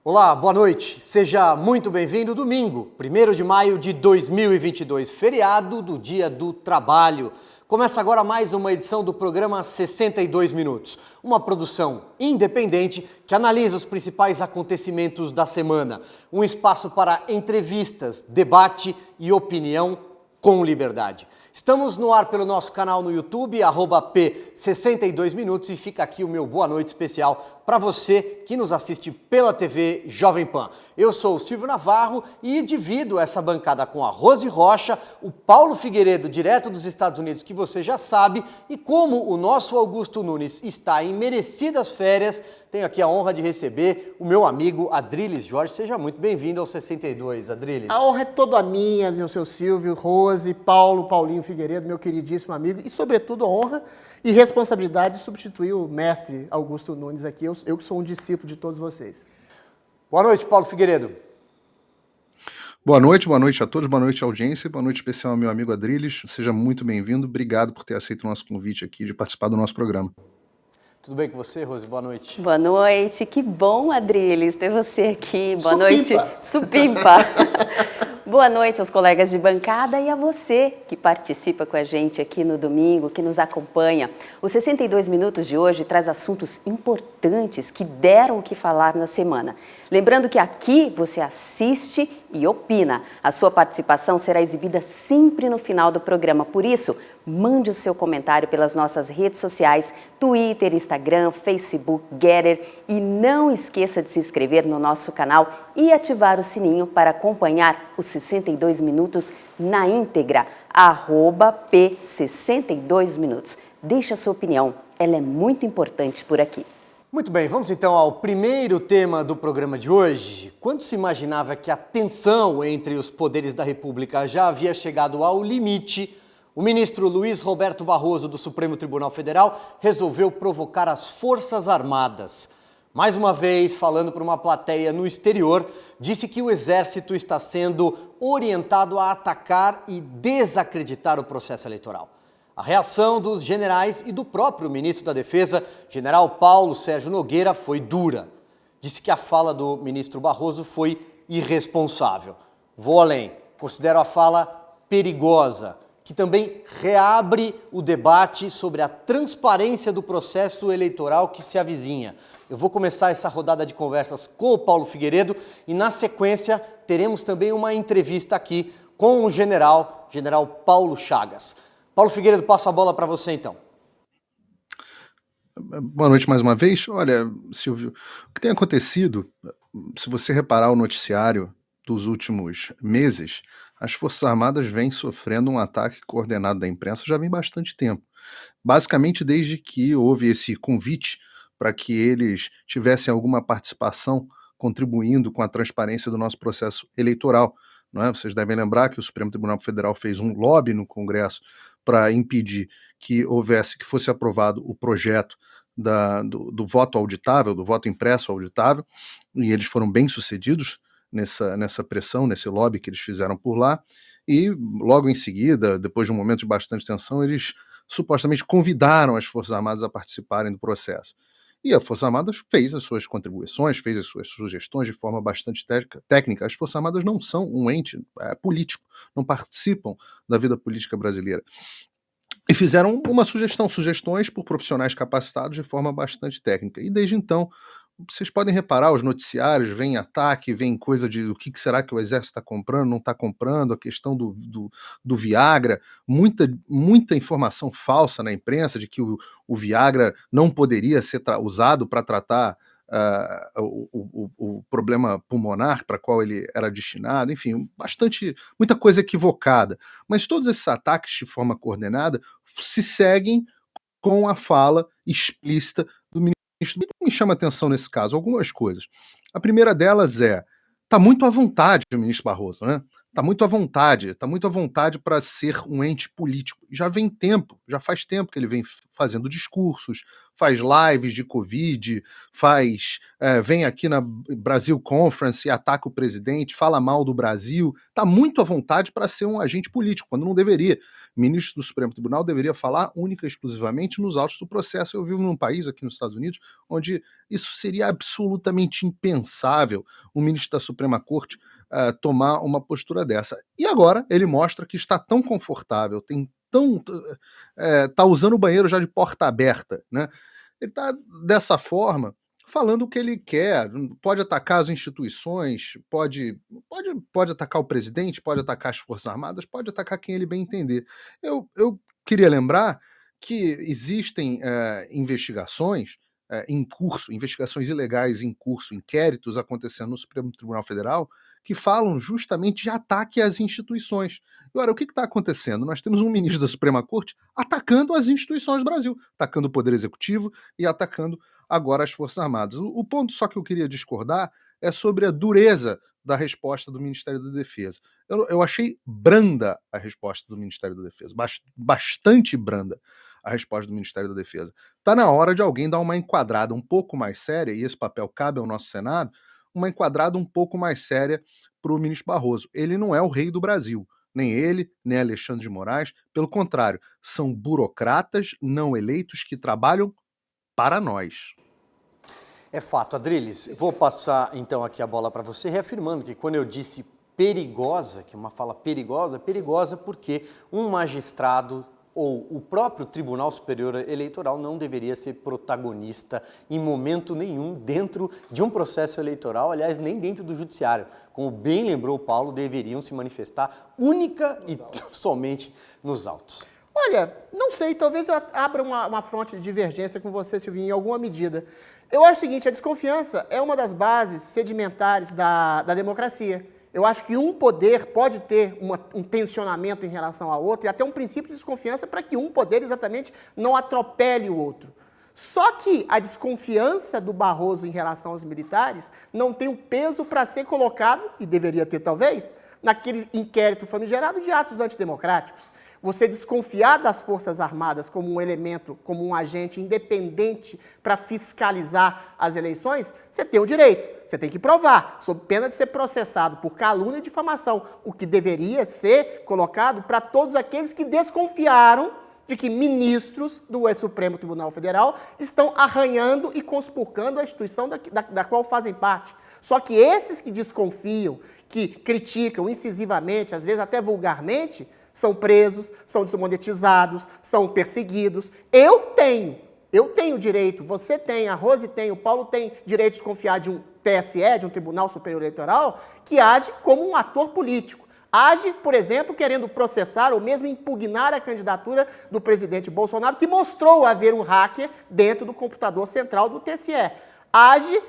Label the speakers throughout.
Speaker 1: Olá, boa noite. Seja muito bem-vindo. Domingo, 1º de maio de 2022, feriado do Dia do Trabalho. Começa agora mais uma edição do programa 62 Minutos, uma produção independente que analisa os principais acontecimentos da semana. Um espaço para entrevistas, debate e opinião com liberdade. Estamos no ar pelo nosso canal no YouTube, @P62Minutos, e fica aqui o meu boa noite especial para você que nos assiste pela TV Jovem Pan. Eu sou o Silvio Navarro e divido essa bancada com a Rose Rocha, o Paulo Figueiredo, direto dos Estados Unidos, que você já sabe, e como o nosso Augusto Nunes está em merecidas férias, tenho aqui a honra de receber o meu amigo Adriles Jorge. Seja muito bem-vindo ao 62, Adriles.
Speaker 2: A honra é toda minha, meu seu Silvio, Rose, Paulo, Paulinho Figueiredo, meu queridíssimo amigo, e sobretudo a honra e responsabilidade de substituir o mestre Augusto Nunes aqui, eu que sou um discípulo de todos vocês.
Speaker 1: Boa noite, Paulo Figueiredo.
Speaker 3: Boa noite a todos, boa noite à audiência, boa noite especial ao meu amigo Adriles, seja muito bem-vindo, obrigado por ter aceito o nosso convite aqui de participar do nosso programa.
Speaker 1: Tudo bem com você, Rose? Boa noite.
Speaker 4: Boa noite, que bom, Adriles, ter você aqui. Boa
Speaker 2: Supimpa.
Speaker 4: noite, Supimpa. Boa noite aos colegas de bancada e a você que participa com a gente aqui no domingo, que nos acompanha. O 62 Minutos de hoje traz assuntos importantes que deram o que falar na semana. Lembrando que aqui você assiste e opina. A sua participação será exibida sempre no final do programa. Por isso, mande o seu comentário pelas nossas redes sociais, Twitter, Instagram, Facebook, Getter, e não esqueça de se inscrever no nosso canal e ativar o sininho para acompanhar os 62 Minutos na íntegra, @P62Minutos. Deixe a sua opinião, ela é muito importante por aqui.
Speaker 1: Muito bem, vamos então ao primeiro tema do programa de hoje. Quando se imaginava que a tensão entre os poderes da República já havia chegado ao limite, o ministro Luiz Roberto Barroso, do Supremo Tribunal Federal, resolveu provocar as Forças Armadas. Mais uma vez, falando para uma plateia no exterior, disse que o Exército está sendo orientado a atacar e desacreditar o processo eleitoral. A reação dos generais e do próprio ministro da Defesa, general Paulo Sérgio Nogueira, foi dura. Disse que a fala do ministro Barroso foi irresponsável. Vou além, considero a fala perigosa, que também reabre o debate sobre a transparência do processo eleitoral que se avizinha. Eu vou começar essa rodada de conversas com o Paulo Figueiredo e, na sequência, teremos também uma entrevista aqui com o general Paulo Chagas. Paulo Figueiredo, passo a bola para você, então.
Speaker 3: Boa noite mais uma vez. Olha, Silvio, o que tem acontecido, se você reparar o noticiário dos últimos meses, as Forças Armadas vêm sofrendo um ataque coordenado da imprensa já vem bastante tempo. Basicamente, desde que houve esse convite para que eles tivessem alguma participação contribuindo com a transparência do nosso processo eleitoral. Não é? Vocês devem lembrar que o Supremo Tribunal Federal fez um lobby no Congresso para impedir que fosse aprovado o projeto do voto auditável, do voto impresso auditável, e eles foram bem sucedidos nessa pressão, nesse lobby que eles fizeram por lá, e logo em seguida, depois de um momento de bastante tensão, eles supostamente convidaram as Forças Armadas a participarem do processo. E a Força Armada fez as suas contribuições, fez as suas sugestões de forma bastante técnica. As Forças Armadas não são um ente político, não participam da vida política brasileira. E fizeram sugestões por profissionais capacitados de forma bastante técnica. E desde então, vocês podem reparar, os noticiários vêm ataque, vem coisa de o que será que o Exército está comprando, não está comprando, a questão do Viagra, muita informação falsa na imprensa de que o Viagra não poderia ser usado para tratar o problema pulmonar para qual ele era destinado, enfim, muita coisa equivocada. Mas todos esses ataques de forma coordenada se seguem com a fala explícita do ministro. O que me chama a atenção nesse caso? Algumas coisas. A primeira delas está muito à vontade o ministro Barroso, né? Está muito à vontade para ser um ente político. Já faz tempo que ele vem fazendo discursos, faz lives de Covid, vem aqui na Brasil Conference e ataca o presidente, fala mal do Brasil. Está muito à vontade para ser um agente político, quando não deveria. ministro do Supremo Tribunal deveria falar única e exclusivamente nos autos do processo. Eu vivo num país, aqui nos Estados Unidos, onde isso seria absolutamente impensável, um ministro da Suprema Corte tomar uma postura dessa. E agora ele mostra que está tão confortável, tá usando o banheiro já de porta aberta, né? Ele está, dessa forma, falando o que ele quer, pode atacar as instituições, pode atacar o presidente, pode atacar as Forças Armadas, pode atacar quem ele bem entender. Eu queria lembrar que existem investigações em curso, investigações ilegais em curso, inquéritos acontecendo no Supremo Tribunal Federal, que falam justamente de ataque às instituições. Agora, o que está acontecendo? Nós temos um ministro da Suprema Corte atacando as instituições do Brasil, atacando o Poder Executivo e atacando agora as Forças Armadas. O ponto só que eu queria discordar é sobre a dureza da resposta do Ministério da Defesa. Eu achei branda a resposta do Ministério da Defesa, bastante branda a resposta do Ministério da Defesa. Está na hora de alguém dar uma enquadrada um pouco mais séria, e esse papel cabe ao nosso Senado, uma enquadrada um pouco mais séria para o ministro Barroso. Ele não é o rei do Brasil, nem ele, nem Alexandre de Moraes, pelo contrário, são burocratas não eleitos que trabalham para nós.
Speaker 1: É fato, Adriles. Vou passar então aqui a bola para você, reafirmando que quando eu disse perigosa, que é uma fala perigosa porque um magistrado ou o próprio Tribunal Superior Eleitoral não deveria ser protagonista em momento nenhum dentro de um processo eleitoral, aliás, nem dentro do judiciário. Como bem lembrou o Paulo, deveriam se manifestar única e somente nos autos.
Speaker 2: Olha, não sei, talvez eu abra uma fronte de divergência com você, Silvinho, em alguma medida. Eu acho o seguinte, a desconfiança é uma das bases sedimentares da democracia. Eu acho que um poder pode ter um tensionamento em relação ao outro e até um princípio de desconfiança para que um poder exatamente não atropele o outro. Só que a desconfiança do Barroso em relação aos militares não tem o peso para ser colocado, e deveria ter talvez, naquele inquérito famigerado de atos antidemocráticos. Você desconfiar das Forças Armadas como um elemento, como um agente independente para fiscalizar as eleições, você tem o direito, você tem que provar, sob pena de ser processado por calúnia e difamação, o que deveria ser colocado para todos aqueles que desconfiaram de que ministros do Supremo Tribunal Federal estão arranhando e conspurcando a instituição da qual fazem parte. Só que esses que desconfiam, que criticam incisivamente, às vezes até vulgarmente, são presos, são desmonetizados, são perseguidos. Eu tenho direito, você tem, a Rose tem, o Paulo tem direito de desconfiar de um TSE, de um Tribunal Superior Eleitoral, que age como um ator político. Age, por exemplo, querendo processar ou mesmo impugnar a candidatura do presidente Bolsonaro, que mostrou haver um hacker dentro do computador central do TSE. Age,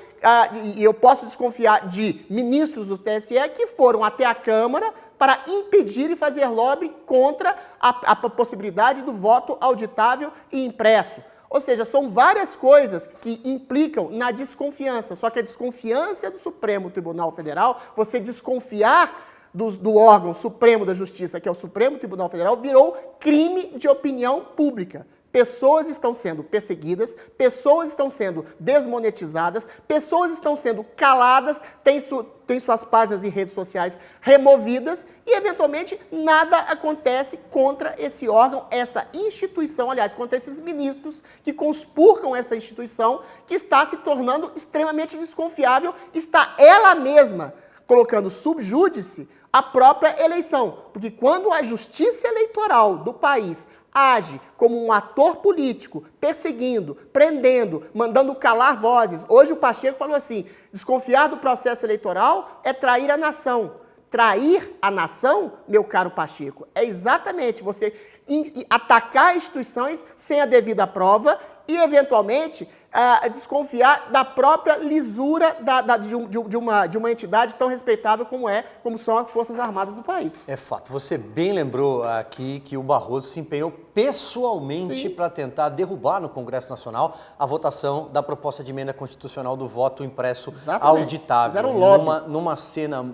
Speaker 2: e eu posso desconfiar de ministros do TSE que foram até a Câmara para impedir e fazer lobby contra a possibilidade do voto auditável e impresso. Ou seja, são várias coisas que implicam na desconfiança. Só que a desconfiança do Supremo Tribunal Federal, você desconfiar do órgão supremo da Justiça, que é o Supremo Tribunal Federal, virou crime de opinião pública. Pessoas estão sendo perseguidas, pessoas estão sendo desmonetizadas, pessoas estão sendo caladas, têm suas páginas e redes sociais removidas e, eventualmente, nada acontece contra esse órgão, essa instituição, aliás, contra esses ministros que conspurcam essa instituição, que está se tornando extremamente desconfiável, está ela mesma colocando sub júdice a própria eleição. Porque quando a justiça eleitoral do país age como um ator político, perseguindo, prendendo, mandando calar vozes. Hoje o Pacheco falou assim, desconfiar do processo eleitoral é trair a nação. Trair a nação, meu caro Pacheco, é exatamente você atacar instituições sem a devida prova e, eventualmente, desconfiar da própria lisura de uma entidade tão respeitável como são as Forças Armadas do país.
Speaker 1: É fato. Você bem lembrou aqui que o Barroso se empenhou pessoalmente para tentar derrubar no Congresso Nacional a votação da proposta de emenda constitucional do voto impresso auditável.
Speaker 2: Fizeram um lobby.
Speaker 1: Numa cena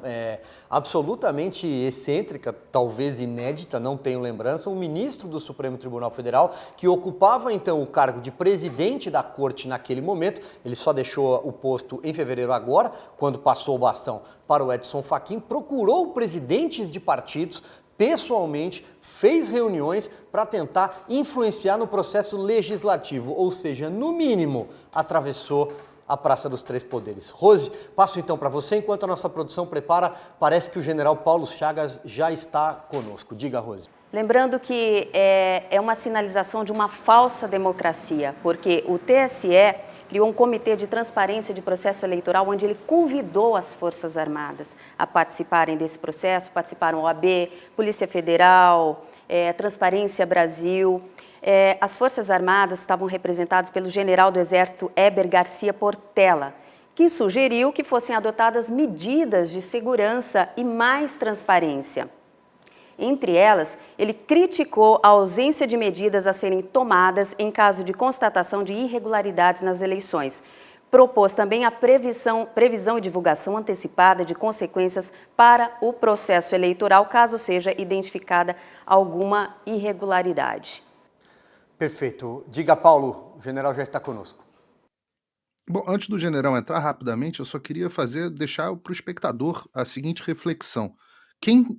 Speaker 1: absolutamente excêntrica, talvez inédita, não tenho lembrança, um ministro do Supremo Tribunal Federal que ocupava então o cargo de presidente da Corte naquele momento, ele só deixou o posto em fevereiro agora, quando passou o bastão para o Edson Fachin, procurou presidentes de partidos, pessoalmente fez reuniões para tentar influenciar no processo legislativo, ou seja, no mínimo, atravessou a Praça dos Três Poderes. Rose, passo então para você, enquanto a nossa produção prepara, parece que o general Paulo Chagas já está conosco. Diga, Rose.
Speaker 4: Lembrando que é uma sinalização de uma falsa democracia, porque o TSE criou um comitê de transparência de processo eleitoral onde ele convidou as Forças Armadas a participarem desse processo, participaram OAB, Polícia Federal, Transparência Brasil. As Forças Armadas estavam representadas pelo general do Exército Heber Garcia Portela, que sugeriu que fossem adotadas medidas de segurança e mais transparência. Entre elas, ele criticou a ausência de medidas a serem tomadas em caso de constatação de irregularidades nas eleições. Propôs também a previsão e divulgação antecipada de consequências para o processo eleitoral, caso seja identificada alguma irregularidade.
Speaker 1: Perfeito. Diga, Paulo, o general já está conosco.
Speaker 3: Bom, antes do general entrar rapidamente, eu só queria deixar para o espectador a seguinte reflexão.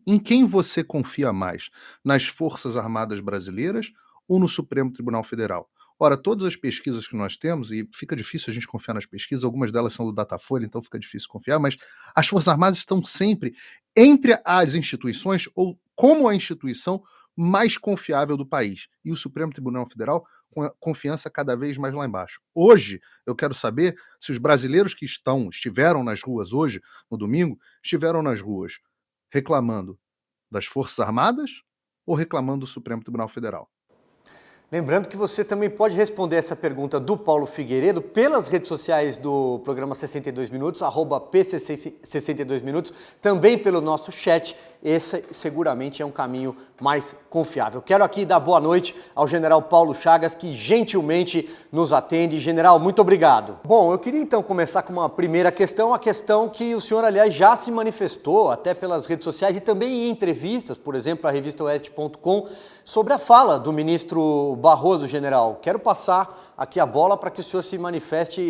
Speaker 3: Em quem você confia mais? Nas Forças Armadas Brasileiras ou no Supremo Tribunal Federal? Ora, todas as pesquisas que nós temos, e fica difícil a gente confiar nas pesquisas, algumas delas são do Datafolha, então fica difícil confiar, mas as Forças Armadas estão sempre entre as instituições ou como a instituição mais confiável do país. E o Supremo Tribunal Federal com a confiança cada vez mais lá embaixo. Hoje, eu quero saber se os brasileiros que estiveram nas ruas hoje, no domingo, estiveram nas ruas reclamando das Forças Armadas ou reclamando do Supremo Tribunal Federal?
Speaker 1: Lembrando que você também pode responder essa pergunta do Paulo Figueiredo pelas redes sociais do programa 62 Minutos, @PCC62 Minutos, também pelo nosso chat. Esse seguramente é um caminho mais confiável. Quero aqui dar boa noite ao general Paulo Chagas, que gentilmente nos atende. General, muito obrigado. Bom, eu queria então começar com uma primeira questão, a questão que o senhor, aliás, já se manifestou até pelas redes sociais e também em entrevistas, por exemplo, à revista Oeste.com, sobre a fala do ministro Barroso, general. Quero passar aqui a bola para que o senhor se manifeste.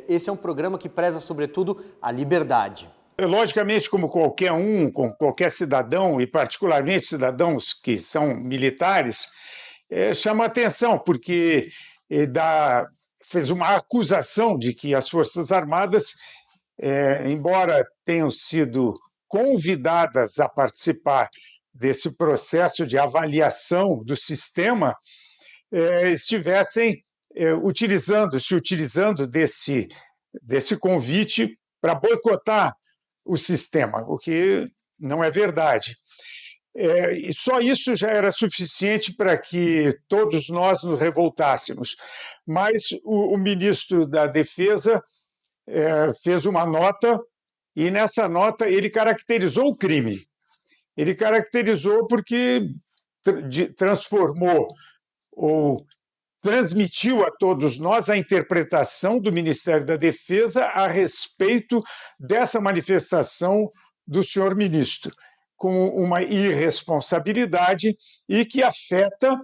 Speaker 1: Esse é um programa que preza, sobretudo, a liberdade.
Speaker 5: Logicamente, como qualquer cidadão, e particularmente cidadãos que são militares, chama atenção, porque fez uma acusação de que as Forças Armadas, embora tenham sido convidadas a participar desse processo de avaliação do sistema, estivessem se utilizando desse convite para boicotar o sistema, o que não é verdade. E só isso já era suficiente para que todos nós nos revoltássemos. Mas o ministro da Defesa fez uma nota, e nessa nota ele caracterizou o crime. Ele caracterizou porque transformou ou transmitiu a todos nós a interpretação do Ministério da Defesa a respeito dessa manifestação do senhor ministro, com uma irresponsabilidade e que afeta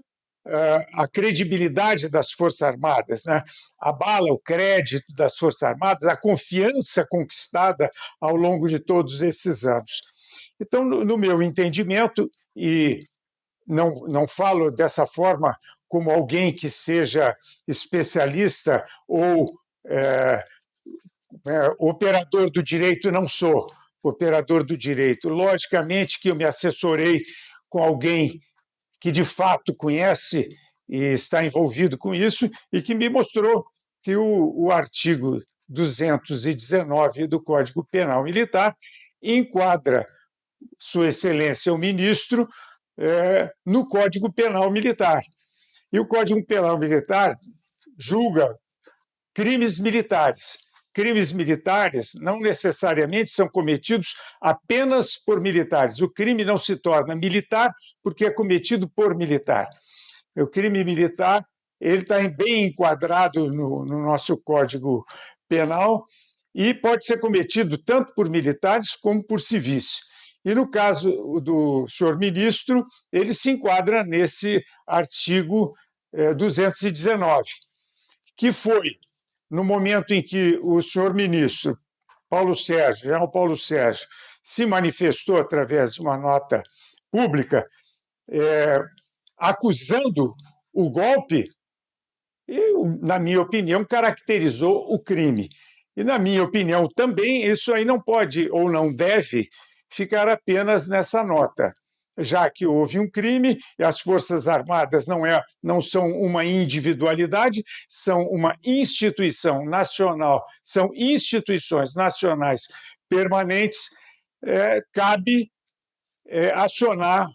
Speaker 5: a credibilidade das Forças Armadas, né? Abala o crédito das Forças Armadas, a confiança conquistada ao longo de todos esses anos. Então, no meu entendimento, e não falo dessa forma como alguém que seja especialista ou operador do direito, não sou operador do direito. Logicamente que eu me assessorei com alguém que de fato conhece e está envolvido com isso e que me mostrou que o artigo 219 do Código Penal Militar enquadra Sua Excelência o Ministro no Código Penal Militar. E o Código Penal Militar julga crimes militares. Crimes militares não necessariamente são cometidos apenas por militares. O crime não se torna militar porque é cometido por militar. O crime militar ele está bem enquadrado no nosso Código Penal e pode ser cometido tanto por militares como por civis. E no caso do senhor ministro, ele se enquadra nesse artigo 219, que foi no momento em que o senhor ministro general Paulo Sérgio, se manifestou através de uma nota pública acusando o golpe e, na minha opinião, caracterizou o crime. E, na minha opinião, também isso aí não pode ou não deve ficar apenas nessa nota, já que houve um crime e as Forças Armadas não são uma individualidade, são uma instituição nacional, são instituições nacionais permanentes, cabe acionar,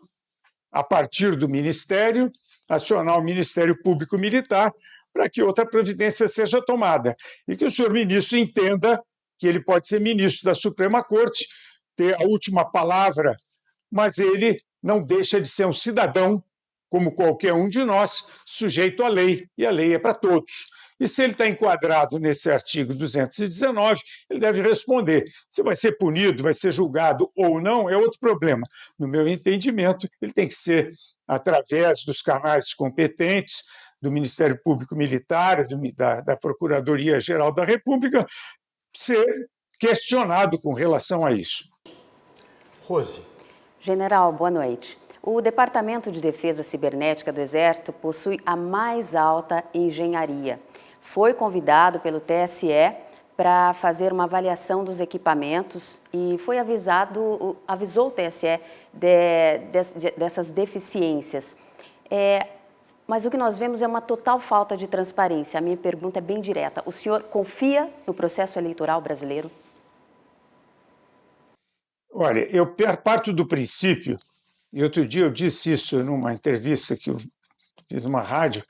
Speaker 5: a partir do Ministério, acionar o Ministério Público Militar para que outra providência seja tomada. E que o senhor ministro entenda que ele pode ser ministro da Suprema Corte, ter a última palavra, mas ele não deixa de ser um cidadão, como qualquer um de nós, sujeito à lei, e a lei é para todos. E se ele está enquadrado nesse artigo 219, ele deve responder. Se vai ser punido, vai ser julgado ou não, é outro problema. No meu entendimento, ele tem que ser, através dos canais competentes, do Ministério Público Militar, da Procuradoria-Geral da República, ser questionado com relação a isso.
Speaker 1: Rose.
Speaker 4: General, boa noite. O Departamento de Defesa Cibernética do Exército possui a mais alta engenharia. Foi convidado pelo TSE para fazer uma avaliação dos equipamentos e avisou o TSE dessas deficiências. Mas o que nós vemos é uma total falta de transparência. A minha pergunta é bem direta. O senhor confia no processo eleitoral brasileiro?
Speaker 5: Olha, eu parto do princípio, e outro dia eu disse isso numa entrevista que eu fiz numa rádio,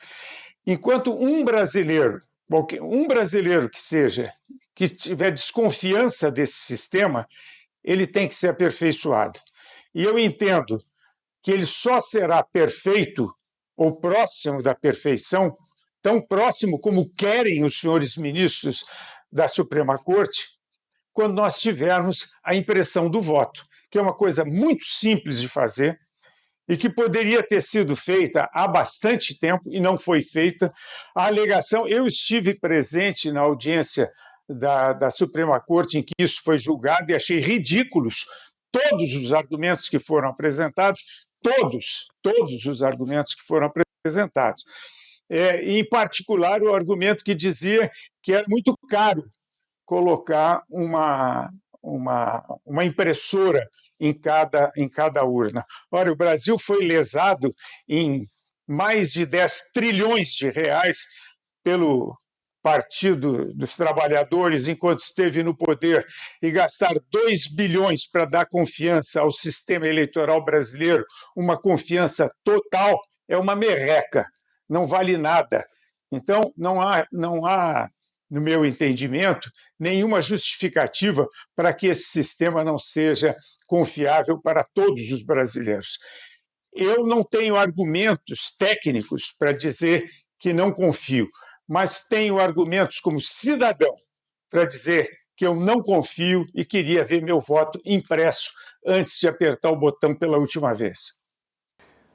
Speaker 5: enquanto um brasileiro que seja, que tiver desconfiança desse sistema, ele tem que ser aperfeiçoado. E eu entendo que ele só será perfeito ou próximo da perfeição, tão próximo como querem os senhores ministros da Suprema Corte, quando nós tivermos a impressão do voto, que é uma coisa muito simples de fazer e que poderia ter sido feita há bastante tempo e não foi feita. A alegação, eu estive presente na audiência da Suprema Corte em que isso foi julgado e achei ridículos todos os argumentos que foram apresentados, todos os argumentos que foram apresentados. Em particular, o argumento que dizia que era muito caro colocar uma impressora em cada urna. Ora, o Brasil foi lesado em mais de 10 trilhões de reais pelo Partido dos Trabalhadores, enquanto esteve no poder, e gastar 2 bilhões para dar confiança ao sistema eleitoral brasileiro, uma confiança total, é uma merreca, não vale nada. Então, não há, no meu entendimento, nenhuma justificativa para que esse sistema não seja confiável para todos os brasileiros. Eu não tenho argumentos técnicos para dizer que não confio, mas tenho argumentos como cidadão para dizer que eu não confio e queria ver meu voto impresso antes de apertar o botão pela última vez.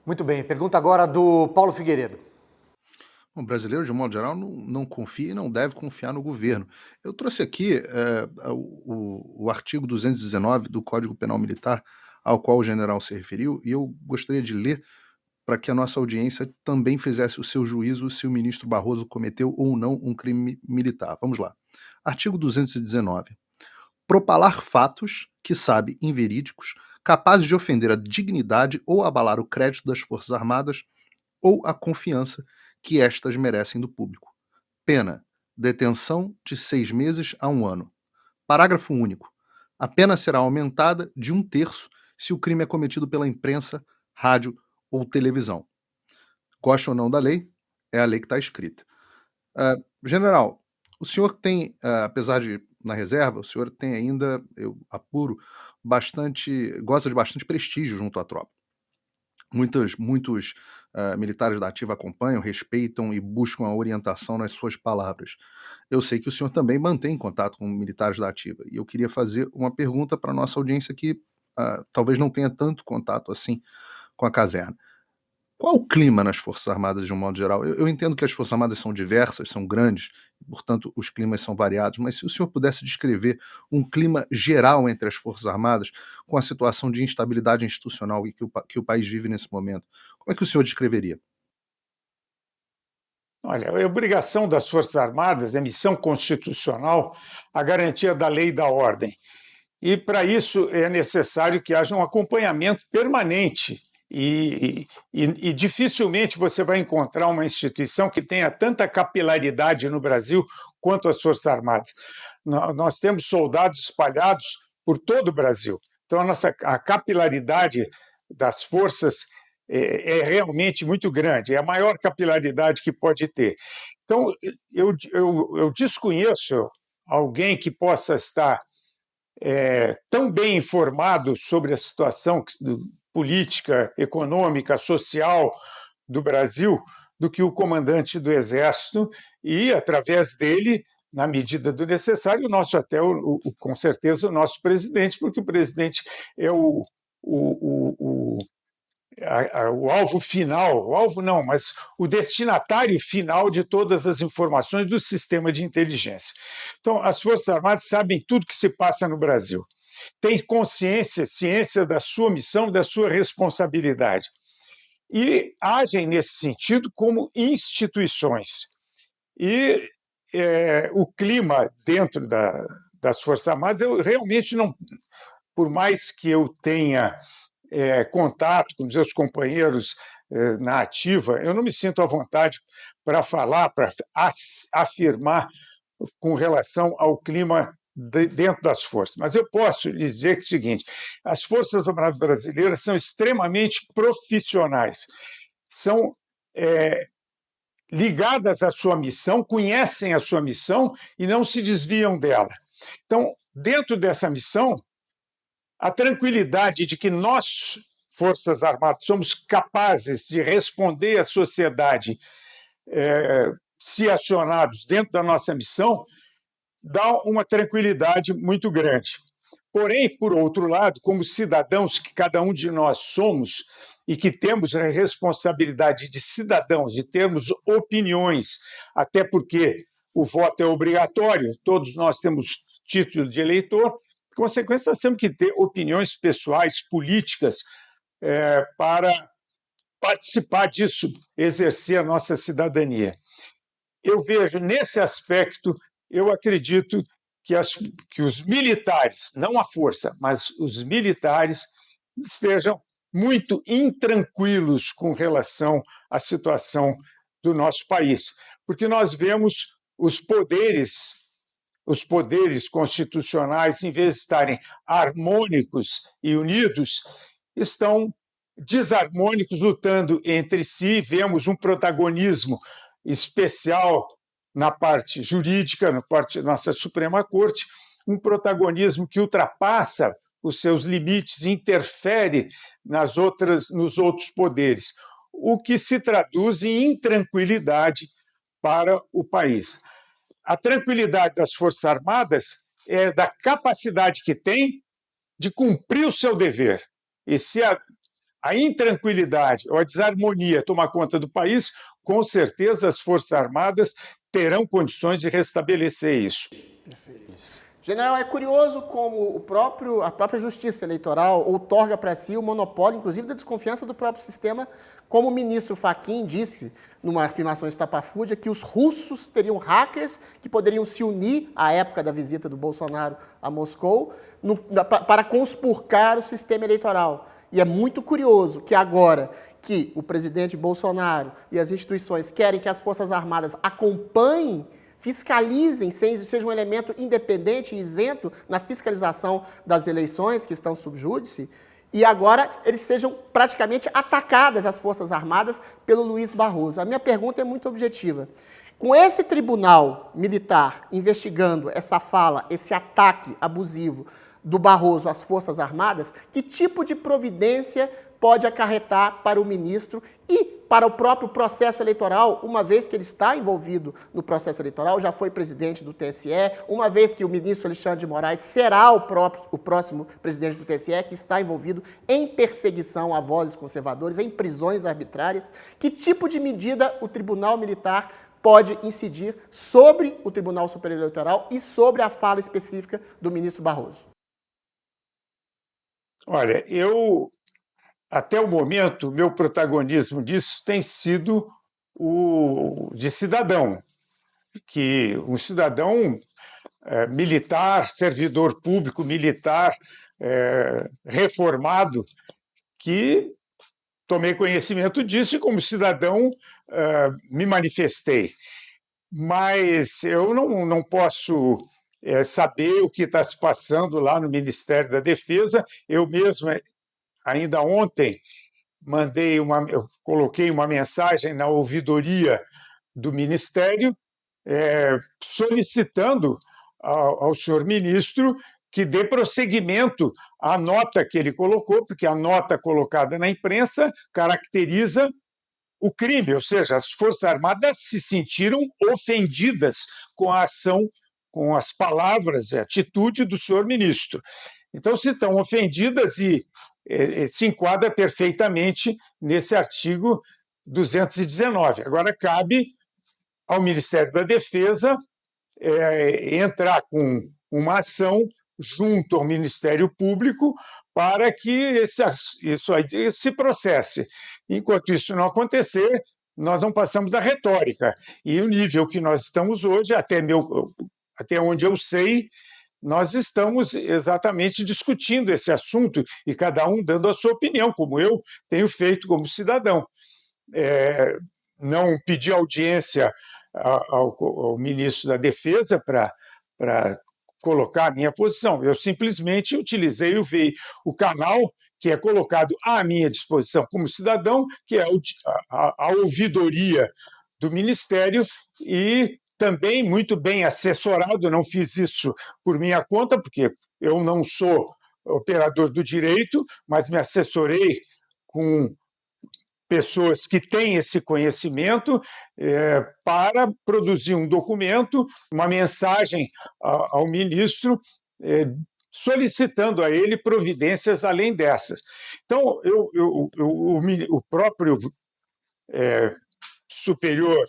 Speaker 1: Muito bem, pergunta agora do Paulo Figueiredo.
Speaker 3: O brasileiro, de modo geral, não confia e não deve confiar no governo. Eu trouxe aqui o artigo 219 do Código Penal Militar, ao qual o general se referiu, e eu gostaria de ler para que a nossa audiência também fizesse o seu juízo se o ministro Barroso cometeu ou não um crime militar. Vamos lá. Artigo 219. Propalar fatos que sabe inverídicos, capazes de ofender a dignidade ou abalar o crédito das Forças Armadas ou a confiança que estas merecem do público. Pena: detenção de 6 meses a 1 ano. Parágrafo único. A pena será aumentada de 1/3 se o crime é cometido pela imprensa, rádio ou televisão. Gosta ou não da lei, é a lei que está escrita. General, o senhor tem, apesar de na reserva, o senhor tem ainda, eu apuro, gosta de bastante prestígio junto à tropa. Muitos militares da ativa acompanham, respeitam e buscam a orientação nas suas palavras. Eu sei que o senhor também mantém contato com militares da ativa, e eu queria fazer uma pergunta para a nossa audiência que talvez não tenha tanto contato assim com a caserna. Qual o clima nas Forças Armadas de um modo geral? Eu entendo que as Forças Armadas são diversas, são grandes, portanto os climas são variados, mas se o senhor pudesse descrever um clima geral entre as Forças Armadas, com a situação de instabilidade institucional que o país vive nesse momento, como é que o senhor descreveria?
Speaker 5: Olha, a obrigação das Forças Armadas é missão constitucional a garantia da lei e da ordem. E, para isso, é necessário que haja um acompanhamento permanente. E dificilmente você vai encontrar uma instituição que tenha tanta capilaridade no Brasil quanto as Forças Armadas. Nós temos soldados espalhados por todo o Brasil. Então, a capilaridade das forças é realmente muito grande, é a maior capilaridade que pode ter. Então, eu desconheço alguém que possa estar tão bem informado sobre a situação política, econômica, social do Brasil do que o comandante do Exército e, através dele, na medida do necessário, com certeza, o nosso presidente, porque o presidente é o alvo final, o alvo não, mas o destinatário final de todas as informações do sistema de inteligência. Então, as Forças Armadas sabem tudo que se passa no Brasil. Têm ciência da sua missão, da sua responsabilidade. E agem nesse sentido como instituições. E o clima dentro das Forças Armadas, eu realmente não, por mais que eu tenha contato com meus companheiros na ativa, eu não me sinto à vontade para falar, para afirmar com relação ao clima dentro das forças. Mas eu posso lhes dizer que é o seguinte: as Forças Armadas brasileiras são extremamente profissionais, são ligadas à sua missão, conhecem a sua missão e não se desviam dela. Então, dentro dessa missão, a tranquilidade de que nós, Forças Armadas, somos capazes de responder à sociedade se acionados dentro da nossa missão, dá uma tranquilidade muito grande. Porém, por outro lado, como cidadãos que cada um de nós somos e que temos a responsabilidade de cidadãos, de termos opiniões, até porque o voto é obrigatório, todos nós temos título de eleitor, consequência, nós temos que ter opiniões pessoais, políticas, para participar disso, exercer a nossa cidadania. Eu vejo, nesse aspecto, eu acredito que os militares, não a força, mas os militares, estejam muito intranquilos com relação à situação do nosso país, porque nós vemos os poderes constitucionais, em vez de estarem harmônicos e unidos, estão desarmônicos, lutando entre si. Vemos um protagonismo especial na parte jurídica, na parte da nossa Suprema Corte, um protagonismo que ultrapassa os seus limites, interfere nos outros poderes, o que se traduz em intranquilidade para o país. A tranquilidade das Forças Armadas é da capacidade que tem de cumprir o seu dever. E se a intranquilidade ou a desarmonia tomar conta do país, com certeza as Forças Armadas terão condições de restabelecer isso.
Speaker 2: General, é curioso como a própria Justiça Eleitoral outorga para si o monopólio, inclusive, da desconfiança do próprio sistema, como o ministro Fachin disse numa afirmação estapafúrdia que os russos teriam hackers que poderiam se unir à época da visita do Bolsonaro a Moscou para conspurcar o sistema eleitoral. E é muito curioso que agora que o presidente Bolsonaro e as instituições querem que as Forças Armadas acompanhem, fiscalizem, seja um elemento independente e isento na fiscalização das eleições que estão sob júdice, e agora eles sejam praticamente atacadas, as Forças Armadas, pelo Luiz Barroso. A minha pergunta é muito objetiva. Com esse tribunal militar investigando essa fala, esse ataque abusivo do Barroso às Forças Armadas, que tipo de providência pode acarretar para o ministro e para o próprio processo eleitoral, uma vez que ele está envolvido no processo eleitoral, já foi presidente do TSE, uma vez que o ministro Alexandre de Moraes será o próximo presidente do TSE, que está envolvido em perseguição a vozes conservadoras, em prisões arbitrárias. Que tipo de medida o Tribunal Militar pode incidir sobre o Tribunal Superior Eleitoral e sobre a fala específica do ministro Barroso?
Speaker 5: Olha, até o momento, meu protagonismo disso tem sido o de cidadão, que um cidadão militar, servidor público militar, reformado, que tomei conhecimento disso e, como cidadão, me manifestei. Mas eu não posso saber o que está se passando lá no Ministério da Defesa. Eu mesmo, ainda ontem, eu coloquei uma mensagem na ouvidoria do Ministério, solicitando ao senhor ministro que dê prosseguimento à nota que ele colocou, porque a nota colocada na imprensa caracteriza o crime, ou seja, as Forças Armadas se sentiram ofendidas com a ação, com as palavras e atitude do senhor ministro. Então, se estão ofendidas e se enquadra perfeitamente nesse artigo 219. Agora, cabe ao Ministério da Defesa entrar com uma ação junto ao Ministério Público para que isso aí se processe. Enquanto isso não acontecer, nós não passamos da retórica. E o nível que nós estamos hoje, até onde eu sei, nós estamos exatamente discutindo esse assunto e cada um dando a sua opinião, como eu tenho feito como cidadão. Não pedi audiência ao ministro da Defesa para colocar a minha posição. Eu simplesmente utilizei o canal que é colocado à minha disposição como cidadão, que é a ouvidoria do Ministério, e também muito bem assessorado. Não fiz isso por minha conta, porque eu não sou operador do direito, mas me assessorei com pessoas que têm esse conhecimento para produzir um documento, uma mensagem ao ministro, solicitando a ele providências além dessas. Então, o próprio Superior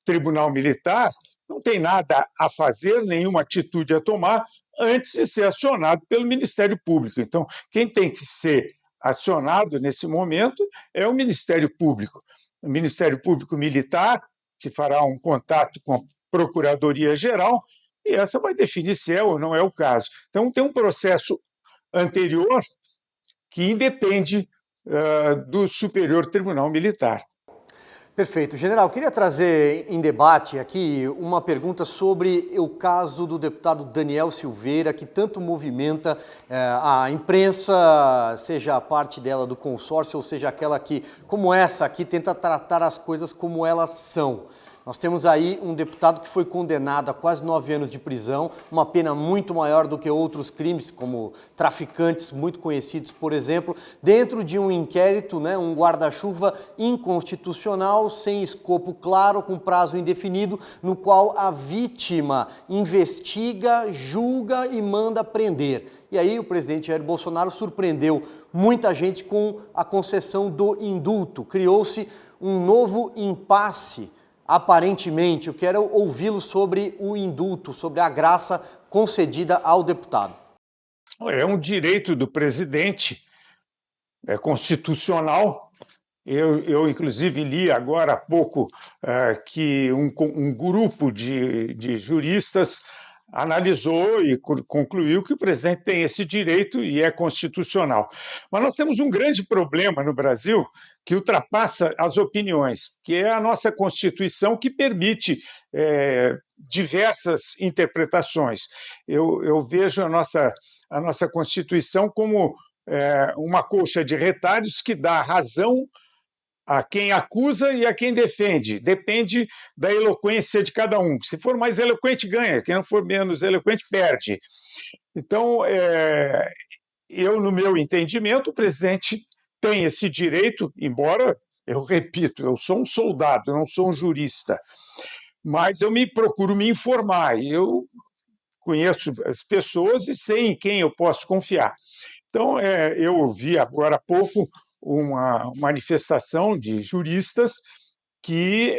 Speaker 5: Tribunal Militar não tem nada a fazer, nenhuma atitude a tomar antes de ser acionado pelo Ministério Público. Então, quem tem que ser acionado nesse momento é o Ministério Público. O Ministério Público Militar, que fará um contato com a Procuradoria-Geral, e essa vai definir se é ou não é o caso. Então, tem um processo anterior que independe do Superior Tribunal Militar.
Speaker 1: Perfeito. General, queria trazer em debate aqui uma pergunta sobre o caso do deputado Daniel Silveira, que tanto movimenta a imprensa, seja a parte dela do consórcio, ou seja aquela que, como essa aqui, tenta tratar as coisas como elas são. Nós temos aí um deputado que foi condenado a quase 9 anos de prisão, uma pena muito maior do que outros crimes, como traficantes muito conhecidos, por exemplo, dentro de um inquérito, um guarda-chuva inconstitucional, sem escopo claro, com prazo indefinido, no qual a vítima investiga, julga e manda prender. E aí o presidente Jair Bolsonaro surpreendeu muita gente com a concessão do indulto. Criou-se um novo impasse. Aparentemente, eu quero ouvi-lo sobre o indulto, sobre a graça concedida ao deputado.
Speaker 5: É um direito do presidente, é constitucional. Eu inclusive, li agora há pouco que um grupo de juristas analisou e concluiu que o presidente tem esse direito e é constitucional. Mas nós temos um grande problema no Brasil que ultrapassa as opiniões, que é a nossa Constituição, que permite diversas interpretações. Eu vejo a nossa Constituição como uma colcha de retalhos que dá razão a quem acusa e a quem defende. Depende da eloquência de cada um. Se for mais eloquente, ganha. Quem não for menos eloquente, perde. Então, no meu entendimento, o presidente tem esse direito, embora, eu repito, eu sou um soldado, não sou um jurista, mas eu procuro me informar. Eu conheço as pessoas e sei em quem eu posso confiar. Então, eu vi agora há pouco uma manifestação de juristas que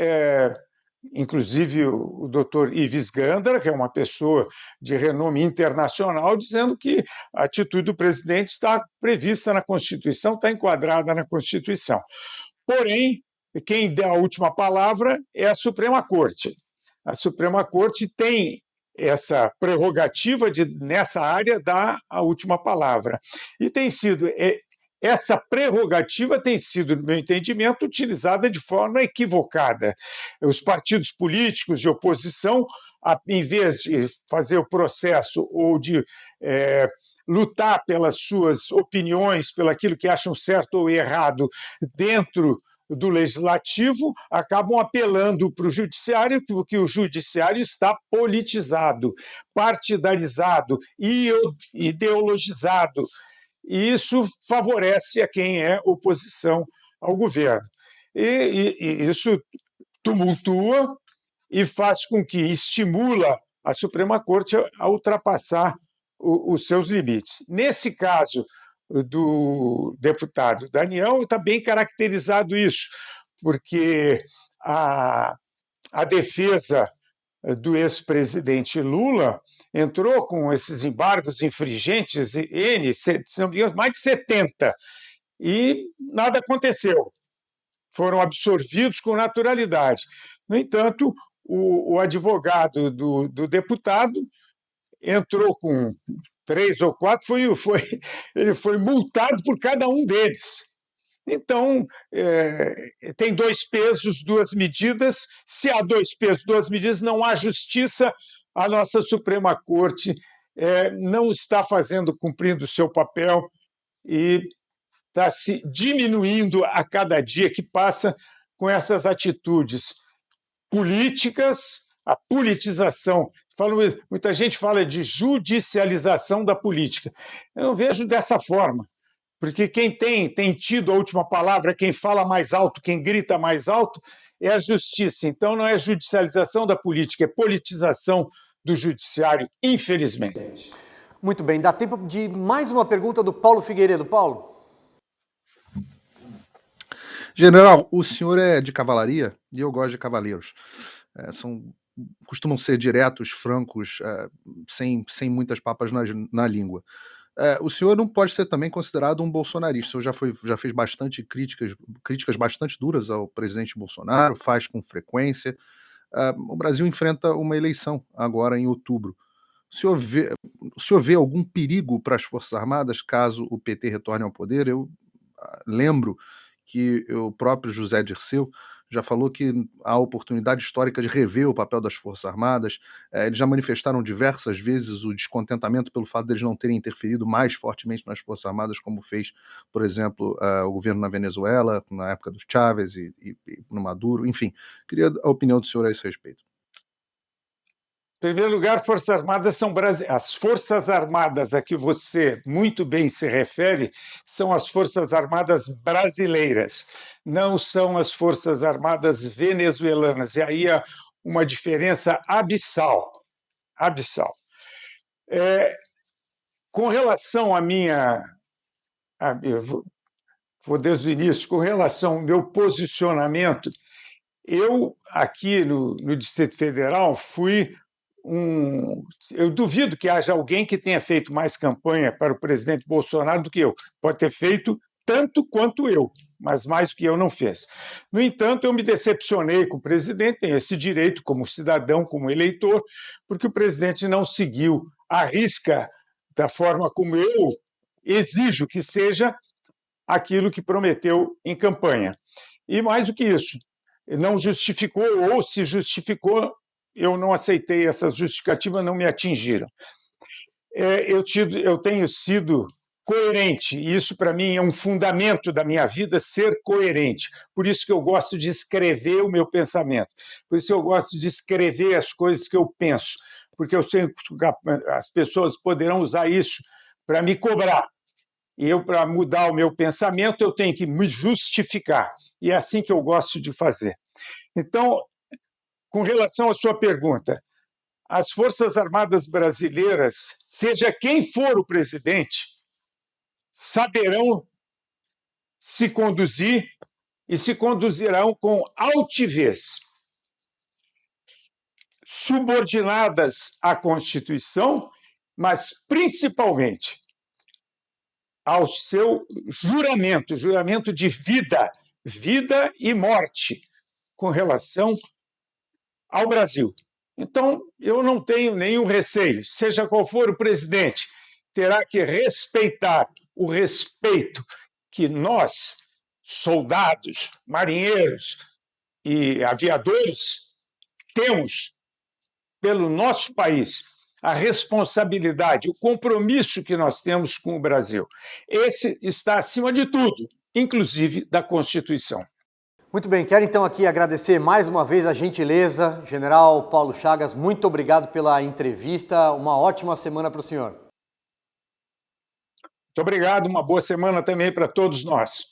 Speaker 5: inclusive o doutor Ives Gandara, que é uma pessoa de renome internacional, dizendo que a atitude do presidente está prevista na Constituição, está enquadrada na Constituição. Porém, quem dá a última palavra é a Suprema Corte. A Suprema Corte tem essa prerrogativa de, nessa área, dar a última palavra. E tem sido essa prerrogativa tem sido, no meu entendimento, utilizada de forma equivocada. Os partidos políticos de oposição, em vez de fazer o processo ou de lutar pelas suas opiniões, pelo aquilo que acham certo ou errado dentro do legislativo, acabam apelando para o judiciário, porque o judiciário está politizado, partidarizado, ideologizado. E isso favorece a quem é oposição ao governo. E isso tumultua e faz com que estimula a Suprema Corte a ultrapassar os seus limites. Nesse caso do deputado Daniel, está bem caracterizado isso, porque a defesa do ex-presidente Lula entrou com esses embargos infringentes, se não me engano, mais de 70, e nada aconteceu. Foram absorvidos com naturalidade. No entanto, o advogado do deputado entrou com 3 ou 4, ele foi multado por cada um deles. Então, tem 2 pesos, 2 medidas. Se há 2 pesos, 2 medidas, não há justiça. A nossa Suprema Corte não está cumprindo o seu papel e está se diminuindo a cada dia que passa com essas atitudes políticas, a politização. Muita gente fala de judicialização da política. Eu não vejo dessa forma, porque quem tem tido a última palavra, quem fala mais alto, quem grita mais alto, é a justiça. Então não é judicialização da política, é politização do judiciário, infelizmente.
Speaker 1: Muito bem, dá tempo de mais uma pergunta do Paulo Figueiredo. Paulo?
Speaker 3: General, o senhor é de cavalaria e eu gosto de cavaleiros. Costumam ser diretos, francos, sem muitas papas na língua. O senhor não pode ser também considerado um bolsonarista. O senhor já fez bastante críticas bastante duras ao presidente Bolsonaro, faz com frequência. O Brasil enfrenta uma eleição agora em outubro. O senhor vê algum perigo para as Forças Armadas caso o PT retorne ao poder? Eu lembro que o próprio José Dirceu já falou que há oportunidade histórica de rever o papel das Forças Armadas. Eles já manifestaram diversas vezes o descontentamento pelo fato de eles não terem interferido mais fortemente nas Forças Armadas, como fez, por exemplo, o governo na Venezuela, na época do Chávez e no Maduro. Enfim, queria a opinião do senhor a esse respeito.
Speaker 5: Em primeiro lugar, Forças Armadas as Forças Armadas a que você muito bem se refere são as Forças Armadas brasileiras, não são as Forças Armadas venezuelanas. E aí há uma diferença abissal. Abissal. Com relação eu vou desde o início, com relação ao meu posicionamento, eu aqui no Distrito Federal eu duvido que haja alguém que tenha feito mais campanha para o presidente Bolsonaro do que eu. Pode ter feito tanto quanto eu, mas mais do que eu não fez. No entanto, eu me decepcionei com o presidente, tenho esse direito como cidadão, como eleitor, porque o presidente não seguiu à risca da forma como eu exijo que seja aquilo que prometeu em campanha. E mais do que isso, não justificou, ou se justificou, eu não aceitei essas justificativas, não me atingiram. Eu tenho sido coerente, e isso para mim é um fundamento da minha vida, ser coerente. Por isso que eu gosto de escrever o meu pensamento, por isso que eu gosto de escrever as coisas que eu penso, porque eu sei que as pessoas poderão usar isso para me cobrar. E eu, para mudar o meu pensamento, eu tenho que me justificar. E é assim que eu gosto de fazer. Então, com relação à sua pergunta, as Forças Armadas brasileiras, seja quem for o presidente, saberão se conduzir e se conduzirão com altivez. subordinadas à Constituição, mas principalmente ao seu juramento de vida e morte com relação ao Brasil. Então, eu não tenho nenhum receio, seja qual for o presidente, terá que respeitar o respeito que nós, soldados, marinheiros e aviadores, temos pelo nosso país, a responsabilidade, o compromisso que nós temos com o Brasil. Esse está acima de tudo, inclusive da Constituição.
Speaker 1: Muito bem, quero então aqui agradecer mais uma vez a gentileza. General Paulo Chagas, muito obrigado pela entrevista. Uma ótima semana para o senhor.
Speaker 5: Muito obrigado, uma boa semana também para todos nós.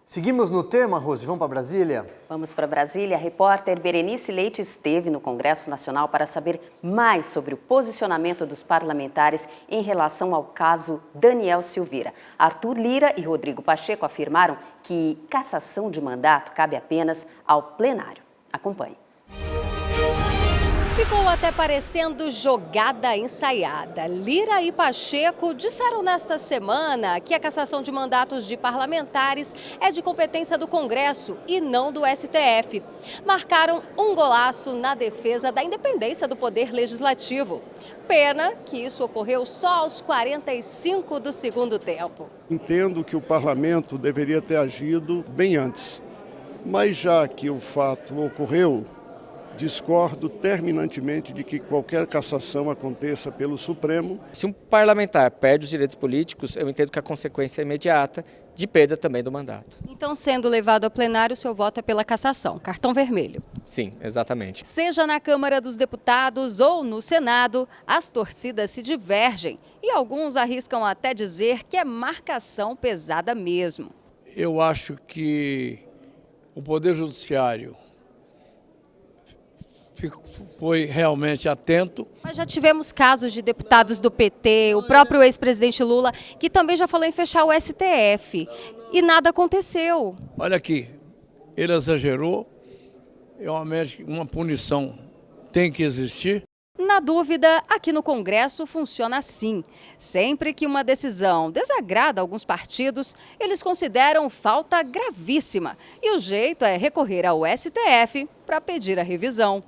Speaker 1: Seguimos no tema, Rose, vamos para Brasília?
Speaker 4: Vamos para Brasília. A repórter Berenice Leite esteve no Congresso Nacional para saber mais sobre o posicionamento dos parlamentares em relação ao caso Daniel Silveira. Arthur Lira e Rodrigo Pacheco afirmaram que cassação de mandato cabe apenas ao plenário. Acompanhe.
Speaker 6: Ficou até parecendo jogada ensaiada. Lira e Pacheco disseram nesta semana que a cassação de mandatos de parlamentares é de competência do Congresso e não do STF. Marcaram um golaço na defesa da independência do Poder Legislativo. Pena que isso ocorreu só aos 45 do segundo tempo.
Speaker 7: Entendo que o parlamento deveria ter agido bem antes, mas já que o fato ocorreu, discordo terminantemente de que qualquer cassação aconteça pelo Supremo.
Speaker 8: Se um parlamentar perde os direitos políticos, eu entendo que a consequência é imediata de perda também do mandato.
Speaker 6: Então, sendo levado ao plenário, o seu voto é pela cassação, cartão vermelho.
Speaker 8: Sim, exatamente.
Speaker 6: Seja na Câmara dos Deputados ou no Senado, as torcidas se divergem e alguns arriscam até dizer que é marcação pesada mesmo.
Speaker 9: Eu acho que o Poder Judiciário foi realmente atento.
Speaker 6: Mas já tivemos casos de deputados do PT, o próprio ex-presidente Lula, que também já falou em fechar o STF e nada aconteceu.
Speaker 9: Olha aqui, ele exagerou, realmente uma punição tem que existir.
Speaker 6: Na dúvida, aqui no Congresso funciona assim. Sempre que uma decisão desagrada alguns partidos, eles consideram falta gravíssima. E o jeito é recorrer ao STF para pedir a revisão.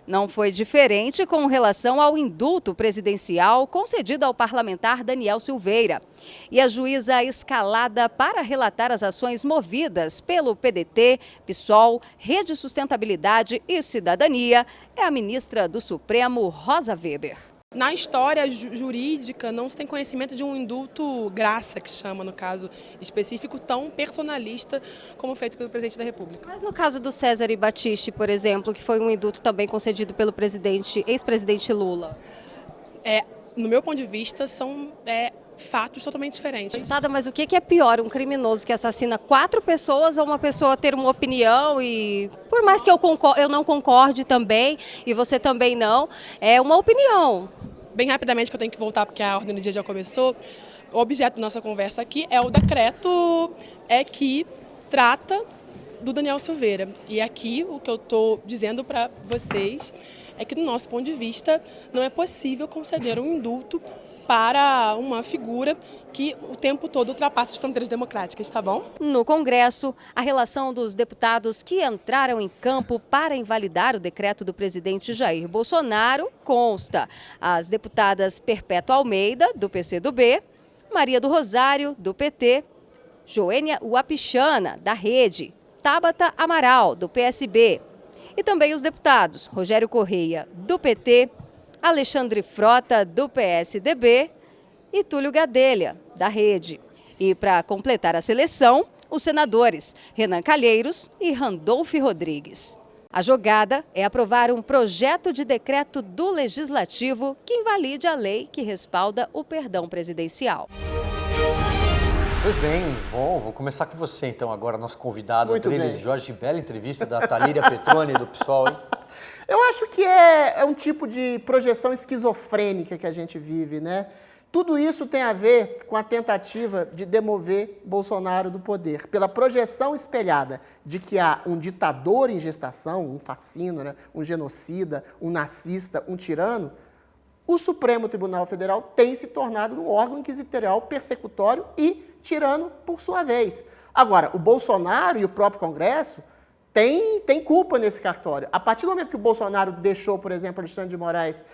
Speaker 6: Não foi diferente com relação ao indulto presidencial concedido ao parlamentar Daniel Silveira. E a juíza escalada para relatar as ações movidas pelo PDT, PSOL, Rede Sustentabilidade e Cidadania é a ministra do Supremo, Rosa Weber.
Speaker 10: Na história jurídica, não se tem conhecimento de um indulto graça, que chama, no caso específico, tão personalista como feito pelo presidente da República.
Speaker 6: Mas no caso do César e Battisti, por exemplo, que foi um indulto também concedido pelo ex-presidente Lula.
Speaker 10: No meu ponto de vista, são fatos totalmente diferentes.
Speaker 6: Deputada, mas o que é pior, um criminoso que assassina 4 pessoas ou uma pessoa ter uma opinião e, por mais que eu não concorde também, e você também não, é uma opinião.
Speaker 10: Bem rapidamente, que eu tenho que voltar porque a ordem do dia já começou, o objeto da nossa conversa aqui é o decreto que trata do Daniel Silveira. E aqui o que eu estou dizendo para vocês é que, do nosso ponto de vista, não é possível conceder um indulto para uma figura que o tempo todo ultrapassa as fronteiras democráticas, tá bom?
Speaker 6: No Congresso, a relação dos deputados que entraram em campo para invalidar o decreto do presidente Jair Bolsonaro consta: as deputadas Perpétua Almeida, do PCdoB, Maria do Rosário, do PT, Joênia Uapichana, da Rede, Tabata Amaral, do PSB, e também os deputados Rogério Correia, do PT, Alexandre Frota, do PSDB, e Túlio Gadelha, da Rede. E para completar a seleção, os senadores Renan Calheiros e Randolfo Rodrigues. A jogada é aprovar um projeto de decreto do Legislativo que invalide a lei que respalda o perdão presidencial.
Speaker 1: Pois bem, bom, vou começar com você então agora, nosso convidado, Adriles Jorge, bela entrevista da Talíria Petroni do PSOL, hein?
Speaker 2: Eu acho que é um tipo de projeção esquizofrênica que a gente vive, né? Tudo isso tem a ver com a tentativa de demover Bolsonaro do poder, pela projeção espelhada de que há um ditador em gestação, um fascínora, um genocida, um nazista, um tirano. O Supremo Tribunal Federal tem se tornado um órgão inquisitorial persecutório e tirano por sua vez. Agora, o Bolsonaro e o próprio Congresso têm culpa nesse cartório. A partir do momento que o Bolsonaro deixou, por exemplo, Alexandre de Moraes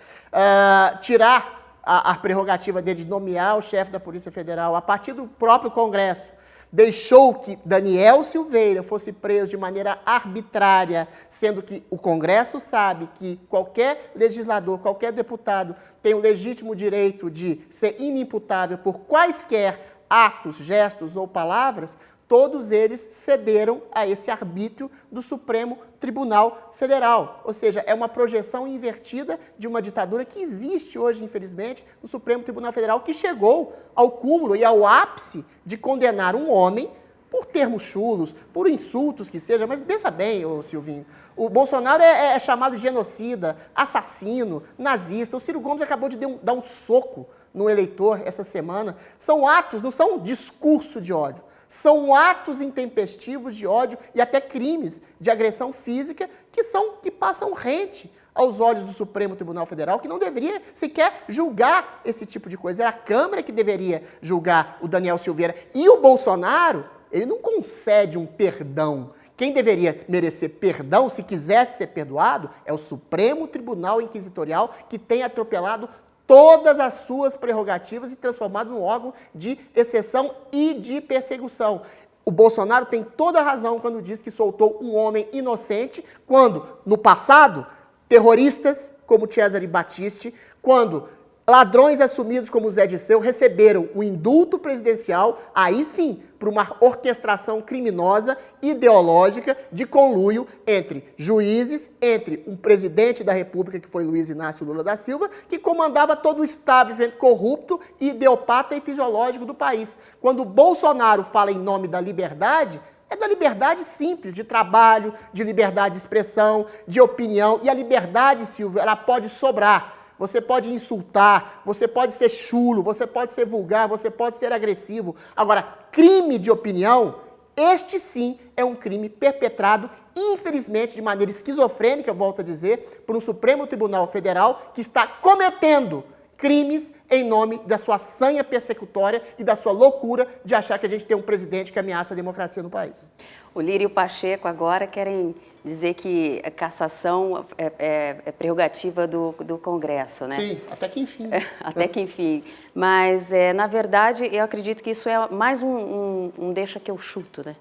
Speaker 2: tirar a prerrogativa dele de nomear o chefe da Polícia Federal, a partir do próprio Congresso, deixou que Daniel Silveira fosse preso de maneira arbitrária, sendo que o Congresso sabe que qualquer legislador, qualquer deputado tem o legítimo direito de ser inimputável por quaisquer atos, gestos ou palavras, todos eles cederam a esse arbítrio do Supremo Tribunal Federal. Ou seja, é uma projeção invertida de uma ditadura que existe hoje, infelizmente, no Supremo Tribunal Federal, que chegou ao cúmulo e ao ápice de condenar um homem por termos chulos, por insultos que seja, mas pensa bem, ô Silvinho, o Bolsonaro é chamado de genocida, assassino, nazista. O Ciro Gomes acabou de dar um soco no eleitor essa semana. São atos, não são discurso de ódio. São atos intempestivos de ódio e até crimes de agressão física que passam rente aos olhos do Supremo Tribunal Federal, que não deveria sequer julgar esse tipo de coisa. Era a Câmara que deveria julgar o Daniel Silveira. E o Bolsonaro, ele não concede um perdão. Quem deveria merecer perdão, se quisesse ser perdoado, é o Supremo Tribunal Inquisitorial, que tem atropelado todas as suas prerrogativas e transformado num órgão de exceção e de perseguição. O Bolsonaro tem toda a razão quando diz que soltou um homem inocente, quando, no passado, terroristas como Cesare Battisti, quando ladrões assumidos como Zé Disseu receberam o indulto presidencial, aí sim, por uma orquestração criminosa, ideológica, de conluio entre juízes, entre um presidente da República, que foi Luiz Inácio Lula da Silva, que comandava todo o establishment corrupto, ideopata e fisiológico do país. Quando Bolsonaro fala em nome da liberdade, é da liberdade simples, de trabalho, de liberdade de expressão, de opinião. E a liberdade, Silvio, ela pode sobrar. Você pode insultar, você pode ser chulo, você pode ser vulgar, você pode ser agressivo. Agora, crime de opinião, este sim é um crime perpetrado, infelizmente, de maneira esquizofrênica, volto a dizer, por um Supremo Tribunal Federal que está cometendo crimes em nome da sua sanha persecutória e da sua loucura de achar que a gente tem um presidente que ameaça a democracia no país.
Speaker 4: O Lira e o Pacheco agora querem dizer que a cassação é prerrogativa do Congresso, né?
Speaker 2: Sim, até que enfim.
Speaker 4: Até que enfim. Mas, na verdade, eu acredito que isso é mais um deixa que eu chuto, né,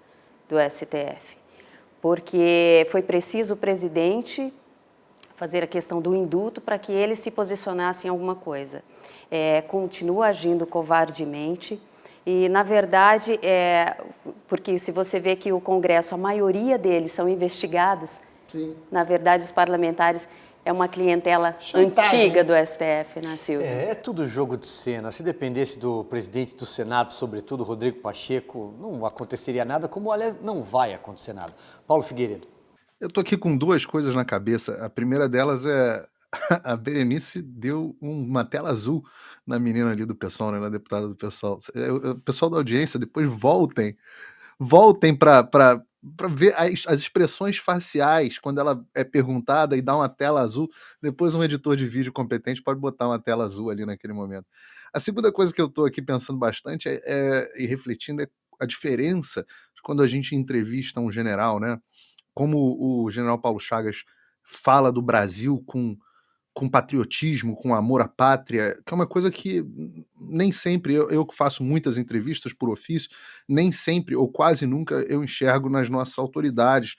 Speaker 4: do STF. Porque foi preciso o presidente fazer a questão do indulto para que ele se posicionasse em alguma coisa. Continua agindo covardemente e, na verdade, porque se você vê que o Congresso, a maioria deles são investigados, sim, na verdade, os parlamentares é uma clientela antiga do STF, né, Silvio?
Speaker 1: É tudo jogo de cena. Se dependesse do presidente do Senado, sobretudo Rodrigo Pacheco, não aconteceria nada, como, aliás, não vai acontecer nada. Paulo Figueiredo.
Speaker 3: Eu tô aqui com duas coisas na cabeça. A primeira delas é a Berenice deu uma tela azul na menina ali do PSOL, né, na deputada do PSOL. O pessoal da audiência, depois voltem para ver as expressões faciais quando ela é perguntada e dá uma tela azul. Depois um editor de vídeo competente pode botar uma tela azul ali naquele momento. A segunda coisa que eu tô aqui pensando bastante e refletindo é a diferença de quando a gente entrevista um general, né? Como o general Paulo Chagas fala do Brasil com patriotismo, com amor à pátria, que é uma coisa que nem sempre, eu que faço muitas entrevistas por ofício, nem sempre ou quase nunca eu enxergo nas nossas autoridades,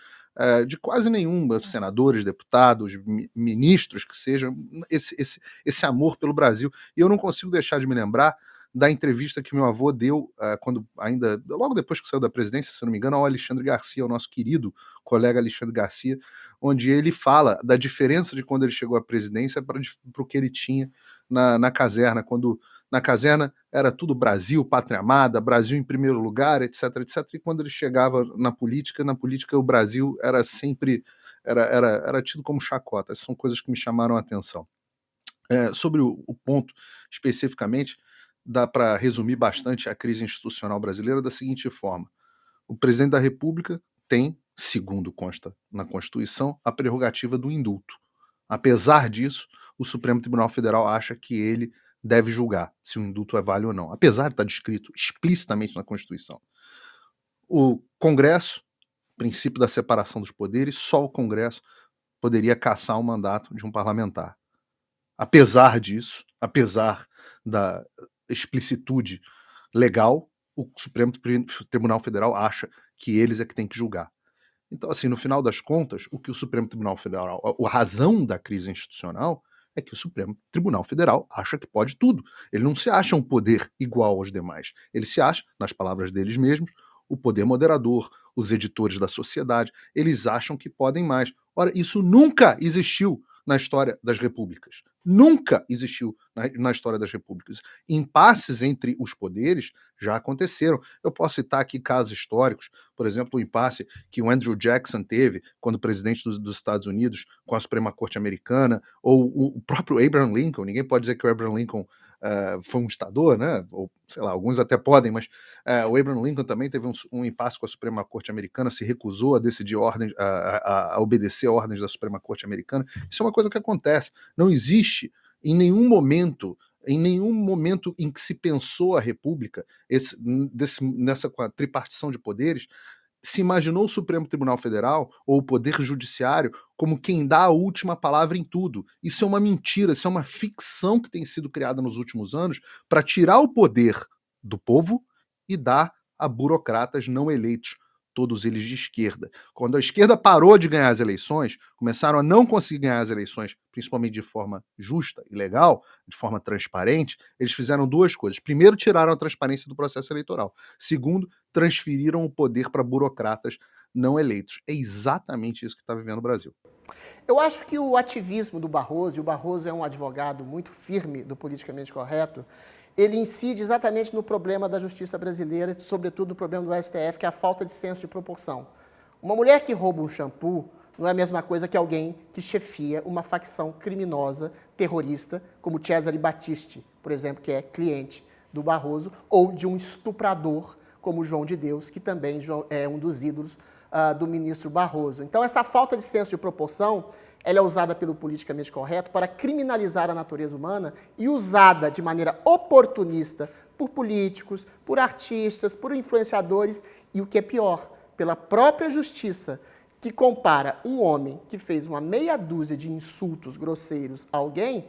Speaker 3: de quase nenhuma, senadores, deputados, ministros que sejam, esse amor pelo Brasil. E eu não consigo deixar de me lembrar da entrevista que meu avô deu, quando ainda, logo depois que saiu da presidência, se eu não me engano, ao Alexandre Garcia, ao nosso querido colega Alexandre Garcia, onde ele fala da diferença de quando ele chegou à presidência para o que ele tinha na caserna, quando na caserna era tudo Brasil, pátria amada, Brasil em primeiro lugar, etc, etc, e quando ele chegava na política o Brasil era sempre, era tido como chacota. Essas são coisas que me chamaram a atenção. Sobre o ponto especificamente, dá para resumir bastante a crise institucional brasileira da seguinte forma: o presidente da República tem, segundo consta na Constituição, a prerrogativa do indulto. Apesar disso, o Supremo Tribunal Federal acha que ele deve julgar se o indulto é válido ou não, apesar de estar descrito explicitamente na Constituição. O Congresso, princípio da separação dos poderes, só o Congresso poderia cassar o mandato de um parlamentar. Apesar disso, apesar da explicitude legal, o Supremo Tribunal Federal acha que eles é que tem que julgar. Então, assim, no final das contas, o que o Supremo Tribunal Federal, a razão da crise institucional é que o Supremo Tribunal Federal acha que pode tudo. Ele não se acha um poder igual aos demais. Ele se acha, nas palavras deles mesmos, o poder moderador, os editores da sociedade. Eles acham que podem mais. Ora, isso nunca existiu na história das repúblicas. Nunca existiu na história das repúblicas. Impasses entre os poderes já aconteceram. Eu posso citar aqui casos históricos, por exemplo, o impasse que o Andrew Jackson teve quando presidente dos Estados Unidos com a Suprema Corte Americana, ou o próprio Abraham Lincoln. Ninguém pode dizer que o Abraham Lincoln foi um ditador, né? Ou, sei lá, alguns até podem, mas o Abraham Lincoln também teve um impasse com a Suprema Corte Americana, se recusou a decidir ordens, a obedecer a ordens da Suprema Corte Americana. Isso é uma coisa que acontece. Não existe em nenhum momento em que se pensou a República, nessa tripartição de poderes, se imaginou o Supremo Tribunal Federal ou o Poder Judiciário como quem dá a última palavra em tudo. Isso é uma mentira, isso é uma ficção que tem sido criada nos últimos anos para tirar o poder do povo e dar a burocratas não eleitos, todos eles de esquerda. Quando a esquerda parou de ganhar as eleições, começaram a não conseguir ganhar as eleições, principalmente de forma justa e legal, de forma transparente, eles fizeram duas coisas. Primeiro, tiraram a transparência do processo eleitoral. Segundo, transferiram o poder para burocratas não eleitos. É exatamente isso que está vivendo o Brasil.
Speaker 2: Eu acho que o ativismo do Barroso, e o Barroso é um advogado muito firme do politicamente correto, ele incide exatamente no problema da justiça brasileira, sobretudo no problema do STF, que é a falta de senso de proporção. Uma mulher que rouba um shampoo não é a mesma coisa que alguém que chefia uma facção criminosa, terrorista, como Cesare Battisti, por exemplo, que é cliente do Barroso, ou de um estuprador, como João de Deus, que também é um dos ídolos do ministro Barroso. Então, essa falta de senso de proporção, ela é usada pelo politicamente correto para criminalizar a natureza humana e usada de maneira oportunista por políticos, por artistas, por influenciadores e, o que é pior, pela própria justiça, que compara um homem que fez uma meia dúzia de insultos grosseiros a alguém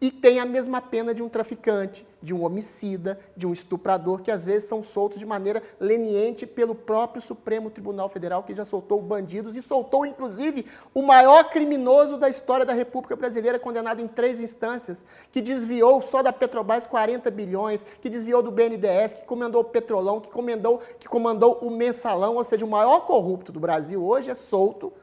Speaker 2: e tem a mesma pena de um traficante, de um homicida, de um estuprador, que às vezes são soltos de maneira leniente pelo próprio Supremo Tribunal Federal, que já soltou bandidos e soltou, inclusive, o maior criminoso da história da República Brasileira, condenado em 3 instâncias, que desviou só da Petrobras 40 bilhões, que desviou do BNDES, que comandou o Petrolão, que comandou o Mensalão, ou seja, o maior corrupto do Brasil hoje é solto,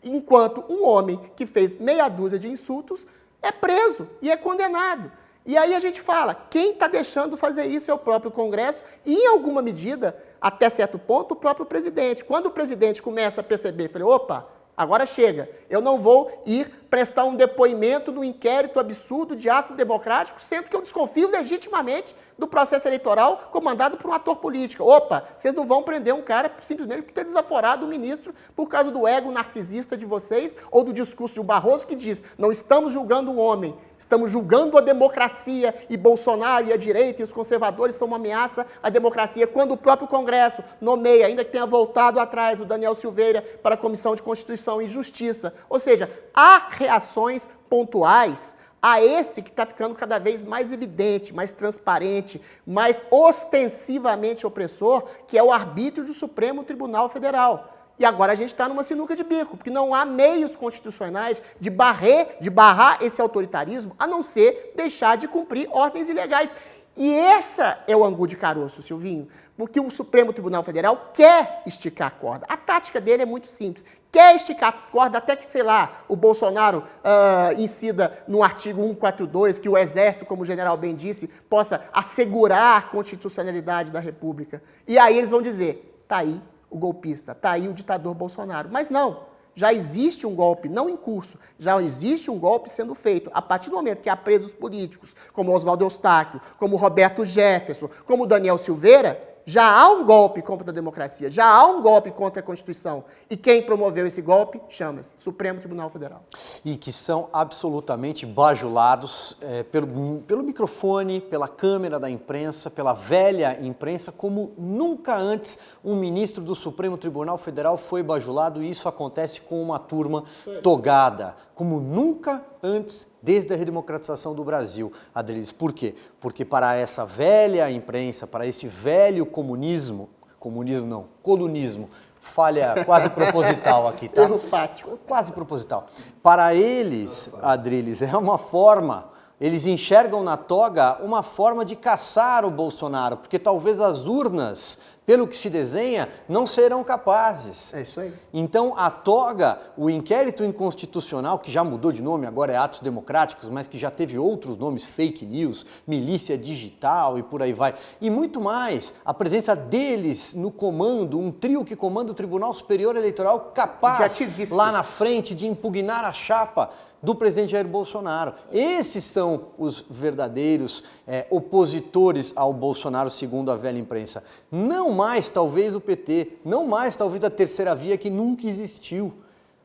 Speaker 2: enquanto um homem que fez meia dúzia de insultos é preso e é condenado. E aí a gente fala, quem está deixando fazer isso é o próprio Congresso e, em alguma medida, até certo ponto, o próprio presidente. Quando o presidente começa a perceber, falei, opa, agora chega, eu não vou ir prestar um depoimento no inquérito absurdo de ato democrático, sendo que eu desconfio legitimamente do processo eleitoral comandado por um ator político. Opa, vocês não vão prender um cara simplesmente por ter desaforado o ministro por causa do ego narcisista de vocês ou do discurso de um Barroso que diz, não estamos julgando um homem, estamos julgando a democracia e Bolsonaro e a direita e os conservadores são uma ameaça à democracia, quando o próprio Congresso nomeia, ainda que tenha voltado atrás, o Daniel Silveira para a Comissão de Constituição e Justiça. Ou seja, há reações pontuais a esse que está ficando cada vez mais evidente, mais transparente, mais ostensivamente opressor, que é o arbítrio do Supremo Tribunal Federal. E agora a gente está numa sinuca de bico, porque não há meios constitucionais de barrar esse autoritarismo, a não ser deixar de cumprir ordens ilegais. E essa é o angu de caroço, Silvinho, porque o Supremo Tribunal Federal quer esticar a corda. A tática dele é muito simples. Quer esticar a corda até que, sei lá, o Bolsonaro incida no artigo 142, que o Exército, como o general bem disse, possa assegurar a constitucionalidade da República. E aí eles vão dizer, tá aí o golpista, tá aí o ditador Bolsonaro. Mas não. Já existe um golpe, não em curso, já existe um golpe sendo feito. A partir do momento que há presos políticos, como Oswaldo Eustáquio, como Roberto Jefferson, como Daniel Silveira, já há um golpe contra a democracia, já há um golpe contra a Constituição. E quem promoveu esse golpe chama-se Supremo Tribunal Federal.
Speaker 1: E que são absolutamente bajulados pelo microfone, pela câmera da imprensa, pela velha imprensa, como nunca antes um ministro do Supremo Tribunal Federal foi bajulado, e isso acontece com uma turma togada, como nunca antes desde a redemocratização do Brasil, Adriles. Por quê? Porque para essa velha imprensa, para esse velho comunismo não, colunismo, falha quase proposital aqui, tá?
Speaker 2: Erro fático.
Speaker 1: Quase proposital. Para eles, Adriles, é uma forma, eles enxergam na toga uma forma de caçar o Bolsonaro, porque talvez as urnas, pelo que se desenha, não serão capazes.
Speaker 2: É isso aí.
Speaker 1: Então, a toga, o inquérito inconstitucional, que já mudou de nome, agora é Atos Democráticos, mas que já teve outros nomes, fake news, milícia digital e por aí vai, e muito mais, a presença deles no comando, um trio que comanda o Tribunal Superior Eleitoral capaz, lá na frente, de impugnar a chapa do presidente Jair Bolsonaro. Esses são os verdadeiros opositores ao Bolsonaro, segundo a velha imprensa. Não mais, talvez, o PT, não mais, talvez, a terceira via, que nunca existiu,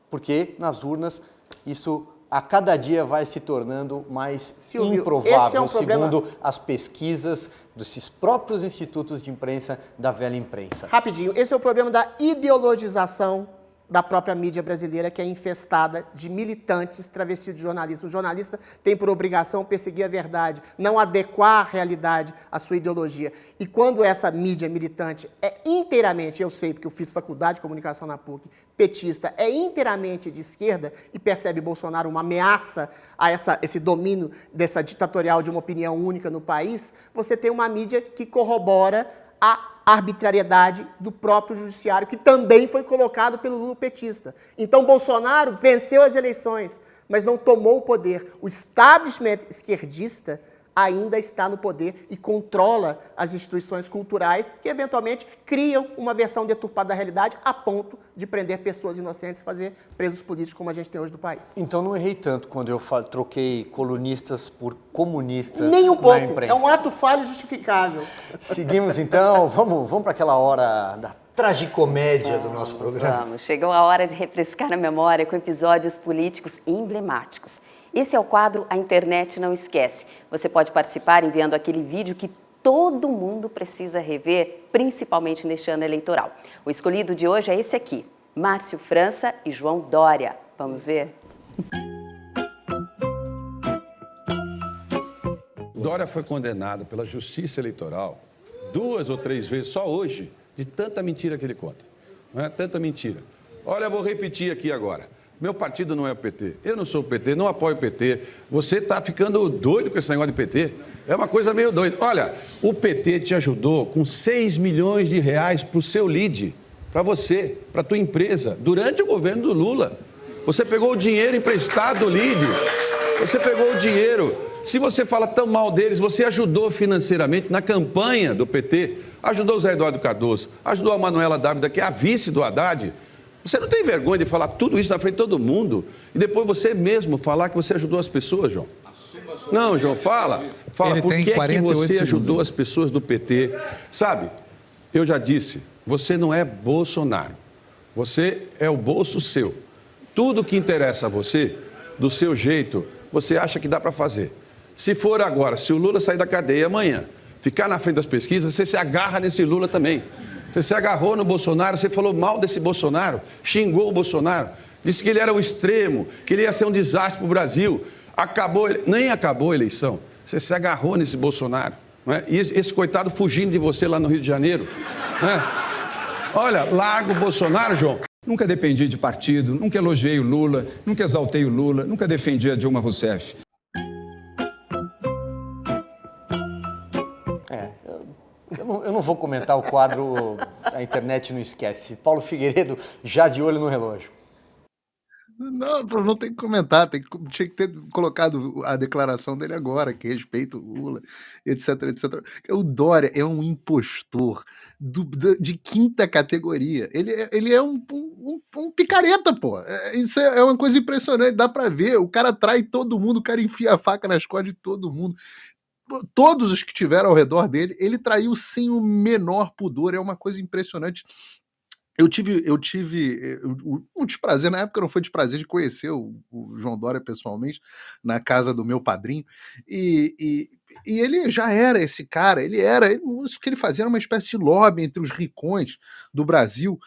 Speaker 1: porque nas urnas isso a cada dia vai se tornando mais improvável,
Speaker 2: esse é um problema...
Speaker 1: segundo as pesquisas desses próprios institutos de imprensa da velha imprensa.
Speaker 2: Rapidinho, esse é o problema da ideologização da própria mídia brasileira, que é infestada de militantes travestidos de jornalistas. O jornalista tem por obrigação perseguir a verdade, não adequar a realidade à sua ideologia. E quando essa mídia militante é inteiramente, eu sei porque eu fiz faculdade de comunicação na PUC, petista, é inteiramente de esquerda e percebe Bolsonaro uma ameaça a esse domínio dessa ditatorial de uma opinião única no país, você tem uma mídia que corrobora a arbitrariedade do próprio judiciário, que também foi colocado pelo Lula petista. Então, Bolsonaro venceu as eleições, mas não tomou o poder. O establishment esquerdista ainda está no poder e controla as instituições culturais que, eventualmente, criam uma versão deturpada da realidade a ponto de prender pessoas inocentes e fazer presos políticos como a gente tem hoje no país.
Speaker 1: Então não errei tanto quando eu troquei colunistas por comunistas
Speaker 2: Nem um pouco.
Speaker 1: na imprensa.
Speaker 2: É um ato falho justificável.
Speaker 1: Seguimos então, vamos para aquela hora da tragicomédia do nosso programa.
Speaker 4: Vamos, chegou a hora de refrescar a memória com episódios políticos emblemáticos. Esse é o quadro A Internet Não Esquece. Você pode participar enviando aquele vídeo que todo mundo precisa rever, principalmente neste ano eleitoral. O escolhido de hoje é esse aqui, Márcio França e João Dória. Vamos ver?
Speaker 11: Dória foi condenado pela Justiça Eleitoral 2 ou 3 vezes, só hoje, de tanta mentira que ele conta. Não é? Tanta mentira. Olha, eu vou repetir aqui agora. Meu partido não é o PT, eu não sou o PT, não apoio o PT. Você está ficando doido com esse negócio de PT? É uma coisa meio doida. Olha, o PT te ajudou com 6 milhões de reais para o seu lead, para você, para a tua empresa, durante o governo do Lula. Você pegou o dinheiro emprestado do lead, você pegou o dinheiro. Se você fala tão mal deles, você ajudou financeiramente na campanha do PT, ajudou o Zé Eduardo Cardoso, ajudou a Manuela Dávila, que é a vice do Haddad. Você não tem vergonha de falar tudo isso na frente de todo mundo e depois você mesmo falar que você ajudou as pessoas, João? Não, João, fala por que é que você ajudou as pessoas do PT? Sabe, eu já disse, você não é Bolsonaro, você é o bolso seu. Tudo que interessa a você, do seu jeito, você acha que dá para fazer. Se for agora, se o Lula sair da cadeia amanhã, ficar na frente das pesquisas, você se agarra nesse Lula também. Você se agarrou no Bolsonaro, você falou mal desse Bolsonaro, xingou o Bolsonaro, disse que ele era o extremo, que ele ia ser um desastre para o Brasil. Nem acabou a eleição. Você se agarrou nesse Bolsonaro. Não é? E esse coitado fugindo de você lá no Rio de Janeiro. Não é? Olha, larga o Bolsonaro, João.
Speaker 12: Nunca dependi de partido, nunca elogiei o Lula, nunca exaltei o Lula, nunca defendi a Dilma Rousseff.
Speaker 1: Eu não vou comentar o quadro A Internet Não Esquece. Paulo Figueiredo já de olho no relógio.
Speaker 3: Não tem que comentar, tinha que ter colocado a declaração dele agora, que respeita o Lula, etc, etc. O Dória é um impostor de quinta categoria. Ele é um picareta, pô. Isso é uma coisa impressionante, dá pra ver. O cara trai todo mundo, o cara enfia a faca nas costas de todo mundo. Todos os que tiveram ao redor dele, ele traiu sem o menor pudor. É uma coisa impressionante. Eu tive um desprazer, na época não foi desprazer de conhecer o João Dória pessoalmente, na casa do meu padrinho, e ele já era esse cara, isso que ele fazia era uma espécie de lobby entre os ricões do Brasil,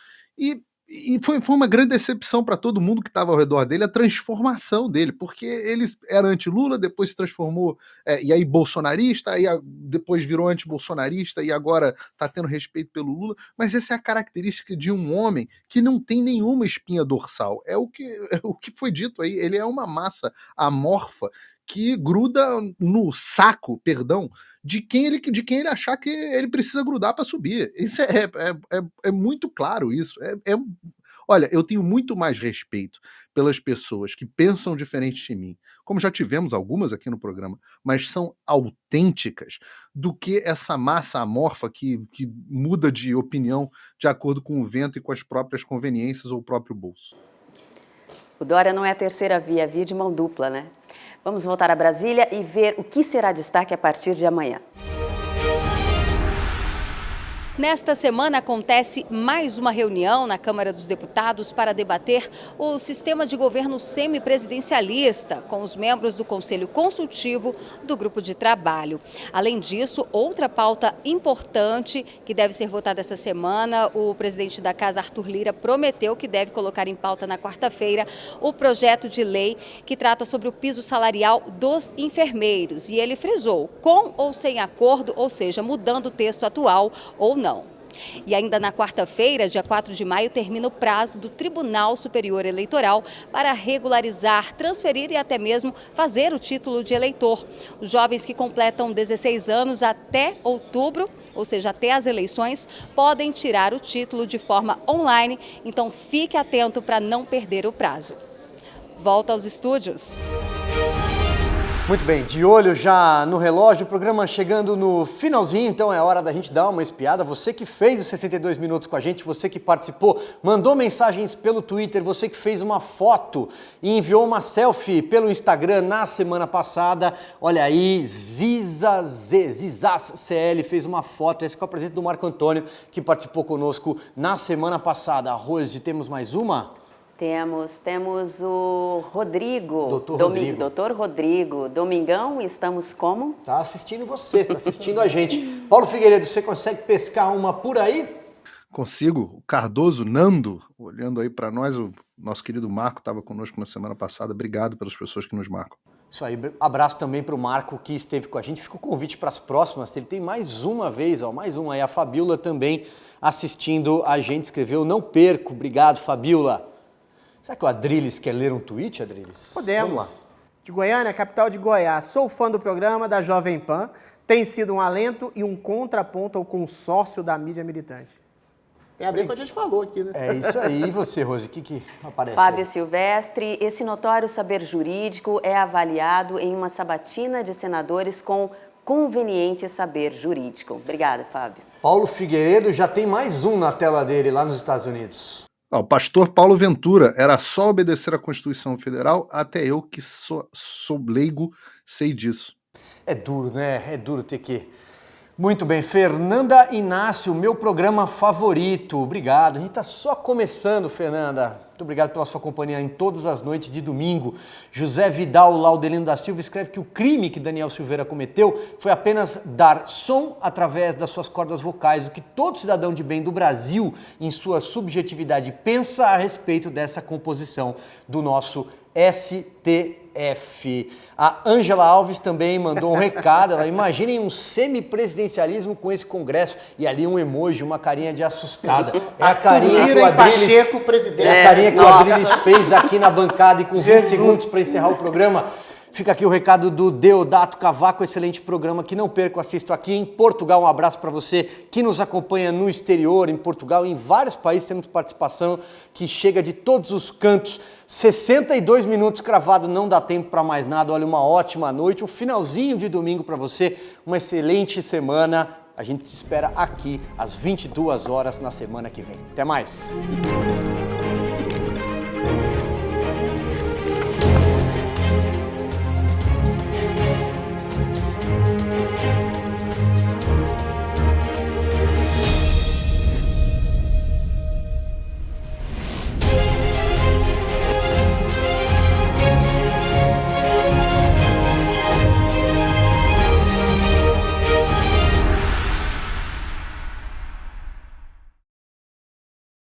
Speaker 3: e foi uma grande decepção para todo mundo que estava ao redor dele, a transformação dele, porque ele era anti-Lula, depois se transformou, e aí bolsonarista, depois virou anti-bolsonarista, e agora está tendo respeito pelo Lula, mas essa é a característica de um homem que não tem nenhuma espinha dorsal, é o que foi dito aí, ele é uma massa amorfa que gruda no saco, perdão, de quem ele achar que ele precisa grudar para subir. Isso é muito claro isso. Olha, eu tenho muito mais respeito pelas pessoas que pensam diferente de mim, como já tivemos algumas aqui no programa, mas são autênticas, do que essa massa amorfa que muda de opinião de acordo com o vento e com as próprias conveniências ou o próprio bolso.
Speaker 4: O Dória não é a terceira via, é via de mão dupla, né? Vamos voltar a Brasília e ver o que será destaque a partir de amanhã.
Speaker 6: Nesta semana acontece mais uma reunião na Câmara dos Deputados para debater o sistema de governo semipresidencialista com os membros do Conselho Consultivo do Grupo de Trabalho. Além disso, outra pauta importante que deve ser votada essa semana, o presidente da Casa, Arthur Lira, prometeu que deve colocar em pauta na quarta-feira o projeto de lei que trata sobre o piso salarial dos enfermeiros. E ele frisou, com ou sem acordo, ou seja, mudando o texto atual ou não. E ainda na quarta-feira, dia 4 de maio, termina o prazo do Tribunal Superior Eleitoral para regularizar, transferir e até mesmo fazer o título de eleitor. Os jovens que completam 16 anos até outubro, ou seja, até as eleições, podem tirar o título de forma online, então fique atento para não perder o prazo. Volta aos estúdios.
Speaker 1: Muito bem, de olho já no relógio, o programa chegando no finalzinho, então é hora da gente dar uma espiada. Você que fez os 62 minutos com a gente, você que participou, mandou mensagens pelo Twitter, você que fez uma foto e enviou uma selfie pelo Instagram na semana passada. Olha aí, Zizaz CL fez uma foto, esse é o presente do Marco Antônio, que participou conosco na semana passada. Rose, temos mais uma?
Speaker 4: Temos o Rodrigo.
Speaker 1: Doutor
Speaker 4: Rodrigo. Domingão, estamos como?
Speaker 1: Tá assistindo você, tá assistindo a gente. Paulo Figueiredo, você consegue pescar uma por aí?
Speaker 3: Consigo. O Cardoso Nando, olhando aí para nós, o nosso querido Marco estava conosco na semana passada. Obrigado pelas pessoas que nos marcam.
Speaker 1: Isso aí, abraço também para o Marco que esteve com a gente. Fica o convite para as próximas. Ele tem mais uma vez, mais uma aí. A Fabiola também assistindo a gente, escreveu, não perco. Obrigado, Fabiola. Será que o Adriles quer ler um tweet, Adriles?
Speaker 2: Podemos. Vamos lá. De Goiânia, capital de Goiás. Sou fã do programa da Jovem Pan. Tem sido um alento e um contraponto ao consórcio da mídia militante. Tem a ver com o que a gente falou aqui, né?
Speaker 1: É isso aí. E você, Rose, o que aparece
Speaker 4: Fábio
Speaker 1: aí?
Speaker 4: Silvestre, esse notório saber jurídico é avaliado em uma sabatina de senadores com conveniente saber jurídico. Obrigada, Fábio.
Speaker 1: Paulo Figueiredo já tem mais um na tela dele lá nos Estados Unidos.
Speaker 3: O pastor Paulo Ventura, era só obedecer à Constituição Federal, até eu que sou leigo sei disso.
Speaker 1: É duro, né? É duro ter que... Muito bem, Fernanda Inácio, meu programa favorito. Obrigado. A gente está só começando, Fernanda. Muito obrigado pela sua companhia em todas as noites de domingo. José Vidal Laudelino da Silva escreve que o crime que Daniel Silveira cometeu foi apenas dar som através das suas cordas vocais, o que todo cidadão de bem do Brasil, em sua subjetividade, pensa a respeito dessa composição do nosso STF. A Ângela Alves também mandou um recado. Ela, imaginem um semipresidencialismo com esse Congresso. E ali um emoji, uma carinha de assustada. É a carinha que o Adriles, o Adriles fez aqui na bancada e com 20 segundos para encerrar o programa. Fica aqui o recado do Deodato Cavaco, excelente programa que não perco, assisto aqui em Portugal. Um abraço para você que nos acompanha no exterior, em Portugal, em vários países temos participação que chega de todos os cantos. 62 minutos cravado, não dá tempo para mais nada. Olha, uma ótima noite, um finalzinho de domingo para você, uma excelente semana. A gente te espera aqui às 22 horas na semana que vem. Até mais!